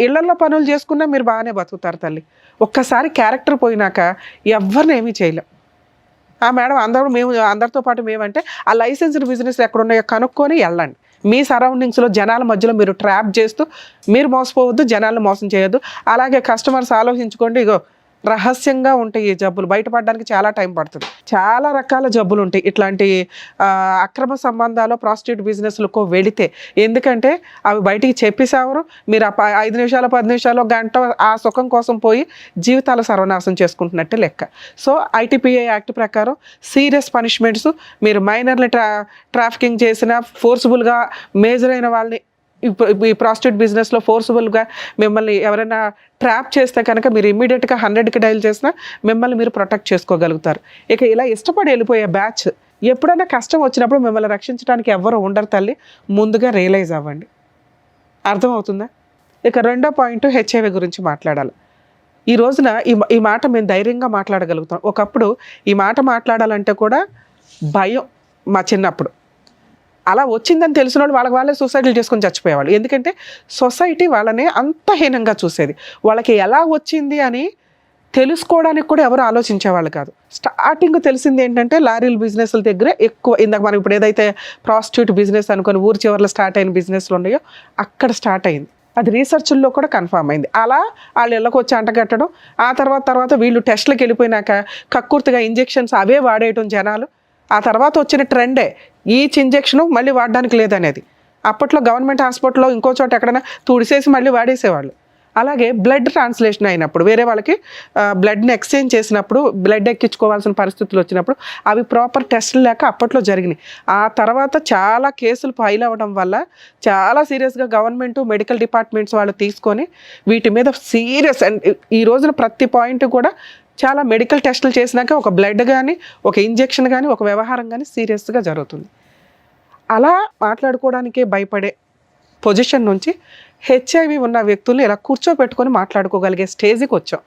ఇళ్లలో పనులు చేసుకున్నా మీరు బాగానే బతుకుతారు తల్లి. ఒక్కసారి క్యారెక్టర్ పోయినాక ఎవరిని ఏమీ చేయలేం. మేడం అందరితో పాటు మేమంటే ఆ లైసెన్స్డ్ బిజినెస్ ఎక్కడ ఉన్నాయో కనుక్కొని వెళ్ళండి. మీ సరౌండింగ్స్లో జనాల మధ్యలో మీరు ట్రాప్ చేస్తూ మీరు మోసపోవద్దు, జనాలను మోసం చేయొద్దు. అలాగే కస్టమర్స్ ఆలోచించుకోండి, ఇగో రహస్యంగా ఉంటాయి ఈ జబ్బులు, బయటపడడానికి చాలా టైం పడుతుంది. చాలా రకాల జబ్బులు ఉంటాయి ఇట్లాంటి అక్రమ సంబంధాలు ప్రాస్టిట్యూట్ బిజినెస్లకు వెళితే. ఎందుకంటే అవి బయటికి చెప్పేసేవారు, మీరు 5 నిమిషాలు 10 నిమిషాలు గంట ఆ సుఖం కోసం పోయి జీవితాలు సర్వనాశనం చేసుకుంటున్నట్టే లెక్క. సో ఐటీపీఏ యాక్ట్ ప్రకారం సీరియస్ పనిష్మెంట్స్, మీరు మైనర్ని ట్రాఫికింగ్ చేసిన, ఫోర్స్ఫుల్గా మేజర్ అయిన వాళ్ళని ఈ ప్రాస్టిట్యూట్ బిజినెస్లో ఫోర్స్ఫుల్గా మిమ్మల్ని ఎవరైనా ట్రాప్ చేస్తే కనుక మీరు ఇమ్మీడియట్గా 100కి డైల్ చేసినా మిమ్మల్ని మీరు ప్రొటెక్ట్ చేసుకోగలుగుతారు. ఇక ఇలా ఇష్టపడి వెళ్ళిపోయే బ్యాచ్, ఎప్పుడైనా కష్టం వచ్చినప్పుడు మిమ్మల్ని రక్షించడానికి ఎవరు ఉండరు తల్లి. ముందుగా రియలైజ్ అవ్వండి. అర్థమవుతుందా? ఇక 2వ పాయింట్ హెచ్ఐవి గురించి మాట్లాడాలి. ఈ రోజున ఈ మాట మేము ధైర్యంగా మాట్లాడగలుగుతాం. ఒకప్పుడు ఈ మాట మాట్లాడాలంటే కూడా భయం. మా చిన్నప్పుడు అలా వచ్చిందని తెలిసిన వాళ్ళు వాళ్ళే సూసైడ్లు చేసుకొని చచ్చిపోయేవాళ్ళు. ఎందుకంటే సొసైటీ వాళ్ళని అంత హీనంగా చూసేది. వాళ్ళకి ఎలా వచ్చింది అని తెలుసుకోవడానికి కూడా ఎవరు ఆలోచించేవాళ్ళు కాదు. స్టార్టింగ్ తెలిసింది ఏంటంటే లారీల బిజినెస్ల దగ్గర ఎక్కువ. ఇందాక మనం ఇప్పుడు ఏదైతే ప్రాస్టిట్యూట్ బిజినెస్ అనుకుని ఊరి చివరిలో స్టార్ట్ అయిన బిజినెస్లు ఉన్నాయో అక్కడ స్టార్ట్ అయింది. అది రీసెర్చ్ల్లో కూడా కన్ఫర్మ్ అయింది. అలా వాళ్ళు ఇళ్ళకి వచ్చి అంటగట్టడం, ఆ తర్వాత వీళ్ళు టెస్ట్లకు వెళ్ళిపోయినాక కక్కుర్తిగా ఇంజెక్షన్స్ అవే వాడేయటం జనాలు. ఆ తర్వాత వచ్చిన ట్రెండే ఈచ్ ఇంజెక్షను మళ్ళీ వాడడానికి లేదనేది. అప్పట్లో గవర్నమెంట్ హాస్పిటల్లో ఇంకో చోట ఎక్కడైనా తుడిసేసి మళ్ళీ వాడేసేవాళ్ళు. అలాగే బ్లడ్ ట్రాన్స్లేషన్ అయినప్పుడు వేరే వాళ్ళకి బ్లడ్ని ఎక్స్చేంజ్ చేసినప్పుడు బ్లడ్ ఎక్కించుకోవాల్సిన పరిస్థితులు వచ్చినప్పుడు అవి ప్రాపర్ టెస్టులు లేక అప్పట్లో జరిగినాయి. ఆ తర్వాత చాలా కేసులు ఫైల్ అవ్వడం వల్ల చాలా సీరియస్గా గవర్నమెంట్ మెడికల్ డిపార్ట్మెంట్స్ వాళ్ళు తీసుకొని వీటి మీద సీరియస్. అండ్ ఈ రోజున ప్రతి పాయింట్ కూడా చాలా మెడికల్ టెస్టులు చేసినాక ఒక బ్లడ్ కానీ ఒక ఇంజెక్షన్ కానీ ఒక వ్యవహారం కానీ సీరియస్గా జరుగుతుంది. అలా మాట్లాడుకోవడానికే భయపడే పొజిషన్ నుంచి హెచ్ఐవి ఉన్న వ్యక్తులు ఇలా కూర్చోబెట్టుకొని మాట్లాడుకోగలిగే స్టేజ్కి వచ్చాం.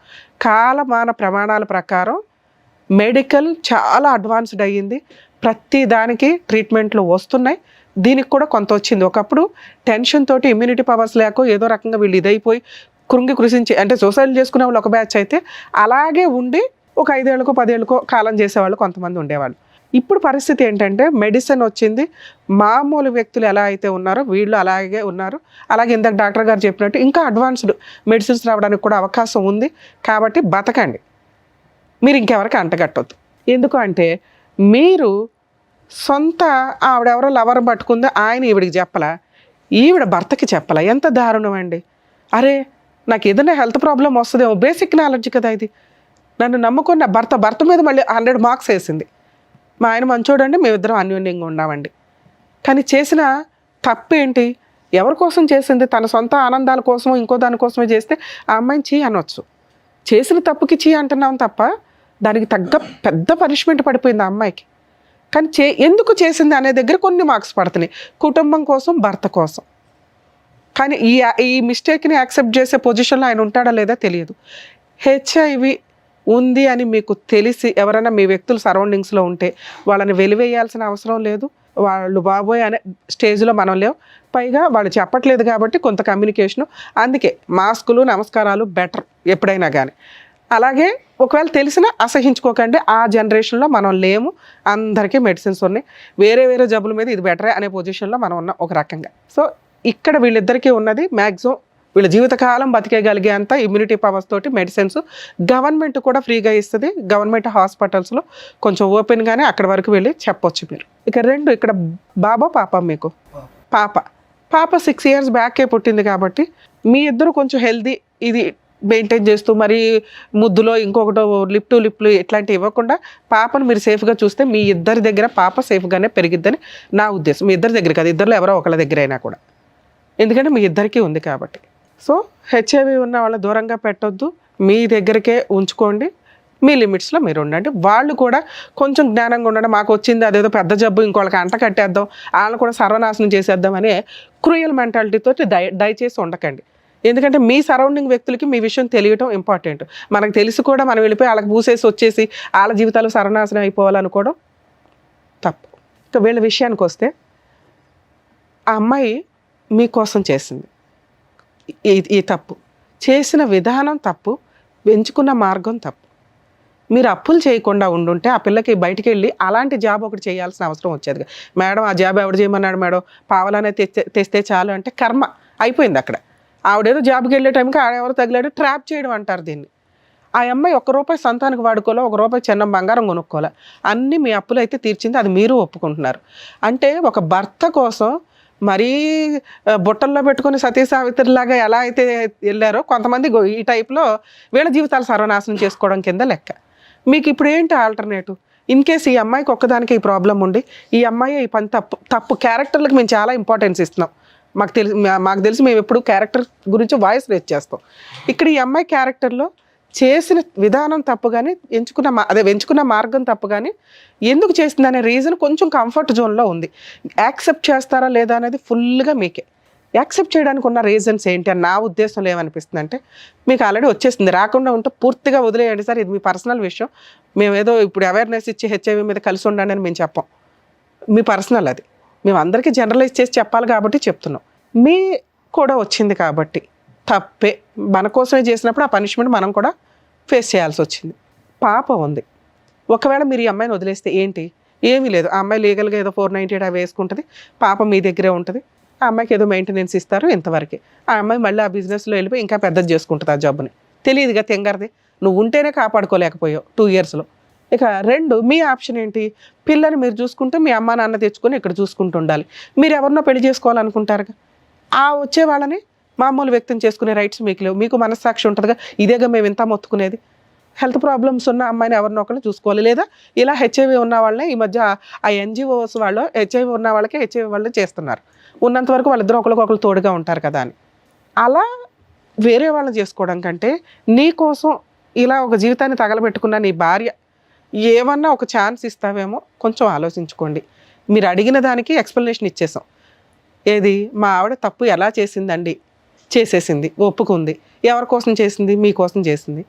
కాలమాన ప్రమాణాల ప్రకారం మెడికల్ చాలా అడ్వాన్స్డ్ అయ్యింది. ప్రతి దానికి ట్రీట్మెంట్లు వస్తున్నాయి. దీనికి కూడా కొంత వచ్చింది. ఒకప్పుడు టెన్షన్ తోటి ఇమ్యూనిటీ పవర్స్ లేక ఏదో రకంగా వీళ్ళు ఇదైపోయి కృషించి అంటే సూసైడ్ చేసుకునే వాళ్ళు ఒక బ్యాచ్ అయితే అలాగే ఉండి ఒక 5 ఏళ్ళకో 10 ఏళ్ళకో కాలం చేసేవాళ్ళు కొంతమంది ఉండేవాళ్ళు. ఇప్పుడు పరిస్థితి ఏంటంటే మెడిసిన్ వచ్చింది. మామూలు వ్యక్తులు ఎలా అయితే ఉన్నారో వీళ్ళు అలాగే ఉన్నారు. అలాగే ఇందాక డాక్టర్ గారు చెప్పినట్టు ఇంకా అడ్వాన్స్డ్ మెడిసిన్స్ రావడానికి కూడా అవకాశం ఉంది. కాబట్టి బతకండి, మీరు ఇంకెవరికి అంటగట్టొద్దు. ఎందుకు అంటే మీరు సొంత ఆవిడెవరో లవర్ పట్టుకుందో ఆయన ఈవిడికి చెప్పలా, ఈవిడ భర్తకి చెప్పలా. ఎంత దారుణం అండి. అరే నాకు ఏదైనా హెల్త్ ప్రాబ్లం వస్తుందేమో, బేసిక్ నాలెడ్జ్ కదా ఇది. నన్ను నమ్ముకున్న భర్త మీద మళ్ళీ 100 మార్క్స్ వేసింది. మా ఆయన మంచోడండి, మేమిద్దరం అన్యోన్యంగా ఉన్నామండి. కానీ చేసిన తప్పు ఏంటి? ఎవరి కోసం చేసింది? తన సొంత ఆనందాల కోసమో ఇంకో దానికోసమే చేస్తే ఆ అమ్మాయిని చీ అనొచ్చు. చేసిన తప్పుకి చీ అంటున్నాం తప్ప దానికి తగ్గ పెద్ద పనిష్మెంట్ పడిపోయింది ఆ అమ్మాయికి. కానీ ఎందుకు చేసింది అనే దగ్గర కొన్ని మార్క్స్ పడుతున్నాయి, కుటుంబం కోసం, భర్త కోసం. కానీ ఈ మిస్టేక్ని యాక్సెప్ట్ చేసే పొజిషన్లో ఆయన ఉంటాడా లేదా తెలియదు. హెచ్ఐవి ఉంది అని మీకు తెలిసి ఎవరైనా మీ వ్యక్తులు సరౌండింగ్స్లో ఉంటే వాళ్ళని వెలివేయాల్సిన అవసరం లేదు. వాళ్ళు బాబోయ్ అనే స్టేజ్లో మనం లేవు. పైగా వాళ్ళు చెప్పట్లేదు కాబట్టి కొంత కమ్యూనికేషను. అందుకే మాస్కులు, నమస్కారాలు బెటర్ ఎప్పుడైనా కానీ. అలాగే ఒకవేళ తెలిసినా అసహించుకోకండి. ఆ జనరేషన్లో మనం లేము. అందరికీ మెడిసిన్స్ ఉన్నాయి. వేరే జబ్బుల మీద ఇది బెటరే అనే పొజిషన్లో మనం ఉన్నాం ఒక రకంగా. సో ఇక్కడ వీళ్ళిద్దరికీ ఉన్నది మ్యాక్సిమం వీళ్ళ జీవితకాలం బతికేయగలిగే అంత ఇమ్యూనిటీ పవర్స్ తోటి మెడిసిన్స్ గవర్నమెంట్ కూడా ఫ్రీగా ఇస్తుంది. గవర్నమెంట్ హాస్పిటల్స్లో కొంచెం ఓపెన్గానే అక్కడి వరకు వెళ్ళి చెప్పొచ్చు మీరు. ఇక్కడ బాబా పాప మీకు పాప 6 years బ్యాకే పుట్టింది కాబట్టి మీ ఇద్దరు కొంచెం హెల్దీ ఇది మెయింటైన్ చేస్తూ మరి ముద్దులో ఇంకొకటో లిప్లు ఇట్లాంటివి ఇవ్వకుండా పాపను మీరు సేఫ్గా చూస్తే మీ ఇద్దరి దగ్గర పాప సేఫ్గానే పెరిగిద్దని నా ఉద్దేశం. మీ ఇద్దరి దగ్గర కాదు, ఇద్దరులో ఎవరో ఒకళ్ళ దగ్గర అయినా కూడా. ఎందుకంటే మీ ఇద్దరికీ ఉంది కాబట్టి. సో హెచ్ఐవి ఉన్న వాళ్ళ దూరంగా పెట్టొద్దు, మీ దగ్గరికే ఉంచుకోండి. మీ లిమిట్స్లో మీరు ఉండండి. వాళ్ళు కూడా కొంచెం జ్ఞానంగా ఉండడం, మాకు వచ్చింది అదేదో పెద్ద జబ్బు ఇంకోళ్ళకి అంట కట్టేద్దాం, వాళ్ళని కూడా సర్వనాశనం చేసేద్దాం అనే క్రూయల్ మెంటాలిటీతో దయచేసి ఉండకండి. ఎందుకంటే మీ సరౌండింగ్ వ్యక్తులకి మీ విషయం తెలియటం ఇంపార్టెంట్. మనకు తెలిసి కూడా మనం వెళ్ళిపోయి వాళ్ళకి పూసేసి వచ్చేసి వాళ్ళ జీవితాలు సర్వనాశనం అయిపోవాలనుకోవడం తప్పు. ఇక వీళ్ళ విషయానికి వస్తే ఆ అమ్మాయి మీకోసం చేసింది ఈ తప్పు. చేసిన విధానం తప్పు, ఎంచుకున్న మార్గం తప్పు. మీరు అప్పులు చేయకుండా ఉండుంటే ఆ పిల్లకి బయటికి వెళ్ళి అలాంటి జాబ్ ఒకటి చేయాల్సిన అవసరం వచ్చేది. మేడం ఆ జాబ్ ఎవడు చేయమన్నాడు మేడం, పావలానే తెస్తే చాలు అంటే కర్మ అయిపోయింది అక్కడ. ఆవిడేదో జాబ్కి వెళ్ళే టైంకి ఆడెవరు తగిలాడు, ట్రాప్ చేయడం అంటారు దీన్ని. ఆ అమ్మాయి ₹1 సంతానికి వాడుకోలే, ₹1 చిన్న బంగారం కొనుక్కోలే, అన్నీ మీ అప్పులు అయితే తీర్చింది. అది మీరు ఒప్పుకుంటున్నారు. అంటే ఒక భర్త కోసం మరీ బుట్టల్లో పెట్టుకుని సతీ సావిత్రిలాగా ఎలా అయితే వెళ్ళారో కొంతమంది ఈ టైప్లో వీళ్ళ జీవితాలు సర్వనాశనం చేసుకోవడం కింద లెక్క. మీకు ఇప్పుడు ఏంటి ఆల్టర్నేటివ్? ఇన్ కేస్ ఈ అమ్మాయికి ఒక్కదానికి ఈ ప్రాబ్లం ఉండి ఈ అమ్మాయి ఈ పని తప్పు క్యారెక్టర్లకు మేము చాలా ఇంపార్టెన్స్ ఇస్తున్నాం. మాకు తెలిసి మేము ఎప్పుడు క్యారెక్టర్ గురించి వాయిస్ రేజ్ చేస్తాం. ఇక్కడ ఈ అమ్మాయి క్యారెక్టర్లో చేసిన విధానం తప్పు కానీ ఎంచుకున్న మార్గం తప్పు కానీ ఎందుకు చేసింది అనే రీజన్ కొంచెం కంఫర్ట్ జోన్లో ఉంది. యాక్సెప్ట్ చేస్తారా లేదా అనేది ఫుల్గా మీకే. యాక్సెప్ట్ చేయడానికి ఉన్న రీజన్స్ ఏంటి అని నా ఉద్దేశంలో ఏమనిపిస్తుంది అంటే, మీకు ఆల్రెడీ వచ్చేసింది, రాకుండా ఉంటే పూర్తిగా వదిలేయండి సార్, ఇది మీ పర్సనల్ విషయం, మేము ఏదో ఇప్పుడు అవేర్నెస్ ఇచ్చి హెచ్ఐవి మీద కలిసి ఉండండి అని మేము చెప్పాం, మీ పర్సనల్ అది, మేము అందరికీ జనరలైజ్ చేసి చెప్పాలి కాబట్టి చెప్తున్నాం. మీ కూడా వచ్చింది కాబట్టి తప్పే, మన కోసమే చేసినప్పుడు ఆ పనిష్మెంట్ మనం కూడా ఫేస్ చేయాల్సి వచ్చింది. పాప ఉంది, ఒకవేళ మీరు ఈ అమ్మాయిని వదిలేస్తే ఏంటి, ఏమీ లేదు, ఆ అమ్మాయి లీగల్గా ఏదో 498 అవి వేసుకుంటుంది, పాప మీ దగ్గరే ఉంటుంది, ఆ అమ్మాయికి ఏదో మెయింటెనెన్స్ ఇస్తారు ఇంతవరకే, ఆ అమ్మాయి మళ్ళీ ఆ బిజినెస్లో వెళ్ళిపోయి ఇంకా పెద్దది చేసుకుంటుంది ఆ జాబ్ని, తెలియదుగా తెంగరది, నువ్వు ఉంటేనే కాపాడుకోలేకపోయావు 2 yearsలో. ఇక 2, మీ ఆప్షన్ ఏంటి, పిల్లని మీరు చూసుకుంటే మీ అమ్మ నాన్న తెచ్చుకొని ఇక్కడ చూసుకుంటూ ఉండాలి, మీరు ఎవరినో పెళ్లి చేసుకోవాలనుకుంటారుగా, ఆ వచ్చే వాళ్ళని మామూలు వ్యక్తం చేసుకునే రైట్స్ మీకు లేవు, మీకు మనస్సాక్షి ఉంటుందిగా, ఇదేగా మేము ఇంత మొత్తుకునేది, హెల్త్ ప్రాబ్లమ్స్ ఉన్న అమ్మాయిని ఎవరినో ఒకళ్ళు చూసుకోవాలి, లేదా ఇలా హెచ్ఐవి ఉన్న వాళ్ళని ఈ మధ్య ఆ ఎన్జిఓస్ వాళ్ళు హెచ్ఐవి ఉన్న వాళ్ళకి హెచ్ఐవి వాళ్ళు చేస్తున్నారు, ఉన్నంత వరకు వాళ్ళిద్దరూ ఒకరికొకరు తోడుగా ఉంటారు కదా అని. అలా వేరే వాళ్ళని చేసుకోవడం కంటే నీ కోసం ఇలా ఒక జీవితాన్ని తగలబెట్టుకున్న నీ భార్య ఏమన్నా ఒక ఛాన్స్ ఇస్తావేమో కొంచెం ఆలోచించుకోండి. మీరు అడిగిన దానికి ఎక్స్ప్లెనేషన్ ఇచ్చేసాం, ఏది మా ఆవిడ తప్పు ఎలా చేసిందండి, చేసేసింది, ఒప్పుకుంది, ఎవరి కోసం చేసింది, మీకోసం చేసింది,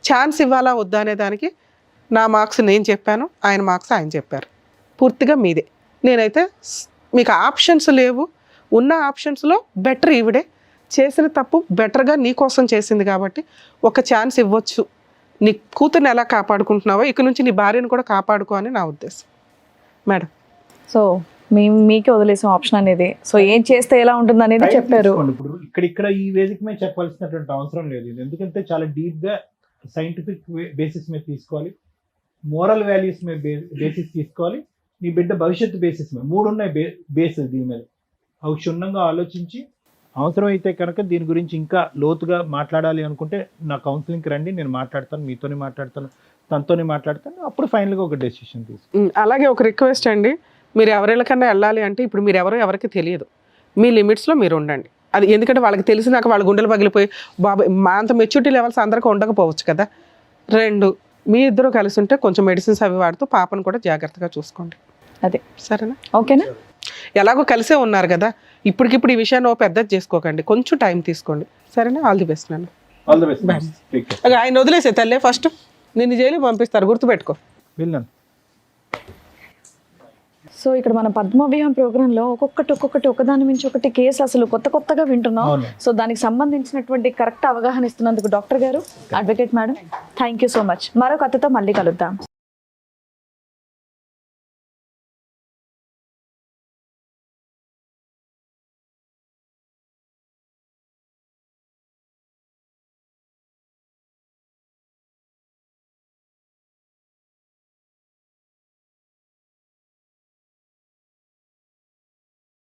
ఛాన్స్ ఇవ్వాలా వద్దా అనే దానికి నా మార్క్స్ నేను చెప్పాను, ఆయన మార్క్స్ ఆయన చెప్పారు, పూర్తిగా మీదే. నేనైతే మీకు ఆప్షన్స్ లేవు, ఉన్న ఆప్షన్స్లో బెటర్ ఈవిడే, చేసిన తప్పు బెటర్గా నీ కోసం చేసింది కాబట్టి ఒక ఛాన్స్ ఇవ్వచ్చు, నీ కూతుర్ని ఎలా కాపాడుకుంటున్నావో ఇక నుంచి నీ భార్యను కూడా కాపాడుకో అని నా ఉద్దేశం మేడం. సో మీకే వదిలేసాం ఆప్షన్ అనేది, సో ఏం చేస్తే ఎలా ఉంటుంది అనేది చెప్పారు. ఇప్పుడు ఇక్కడ ఈ వేదిక మీద చెప్పాల్సినటువంటి అవసరం లేదు, ఎందుకంటే చాలా డీప్గా సైంటిఫిక్ బేసిస్ మీద తీసుకోవాలి, మోరల్ వాల్యూస్ మీద బేసిస్ తీసుకోవాలి, నీ బిడ్డ భవిష్యత్తు బేసిస్ మీద, 3 ఉన్నాయి బేసిస్ దీని మీద, అవి క్షుణ్ణంగా ఆలోచించి అవసరమైతే కనుక దీని గురించి ఇంకా లోతుగా మాట్లాడాలి అనుకుంటే నా కౌన్సిలింగ్కి రండి, నేను మాట్లాడతాను, మీతోనే మాట్లాడతాను, తనతోనే మాట్లాడతాను, అప్పుడు ఫైనల్గా ఒక డెసిషన్ తీసుకుంటాను. అలాగే ఒక రిక్వెస్ట్ అండి, మీరు ఎవరికన్నా వెళ్ళాలి అంటే ఇప్పుడు మీరు ఎవరికి తెలియదు, మీ లిమిట్స్లో మీరు ఉండండి, అది ఎందుకంటే వాళ్ళకి తెలిసినాక వాళ్ళ గుండెలు పగిలిపోయి బాబా మా అంత మెచ్యూరిటీ లెవెల్స్ అందరికీ ఉండకపోవచ్చు కదా. 2, మీ ఇద్దరు కలిసి ఉంటే కొంచెం మెడిసిన్స్ అవి వాడుతూ పాపను కూడా జాగ్రత్తగా చూసుకోండి, అదే సరేనా? ఓకేనా? ఎలాగో కలిసే ఉన్నారు కదా, ఇప్పటికిప్పుడు ఈ విషయాన్ని పెద్దది చేసుకోకండి, కొంచెం టైం తీసుకోండి, సరేనా? ఆల్ ది బెస్ట్ నాన్న. All the best. ఆయన వదిలేసే తల్లే, ఫస్ట్ నిన్ను జైలుకి పంపిస్తారు, గుర్తుపెట్టుకో. వెళ్ళాను. సో ఇక్కడ మన పద్మవ్యూహం ప్రోగ్రాంలో ఒక్కొక్కటి ఒకదాని మించి ఒకటి కేసు అసలు కొత్తగా వింటున్నాం. సో దానికి సంబంధించినటువంటి కరెక్ట్ అవగాహన ఇస్తున్నందుకు డాక్టర్ గారు, advocate madam, thank you so much. మరో కథతో మళ్ళీ కలుద్దాం.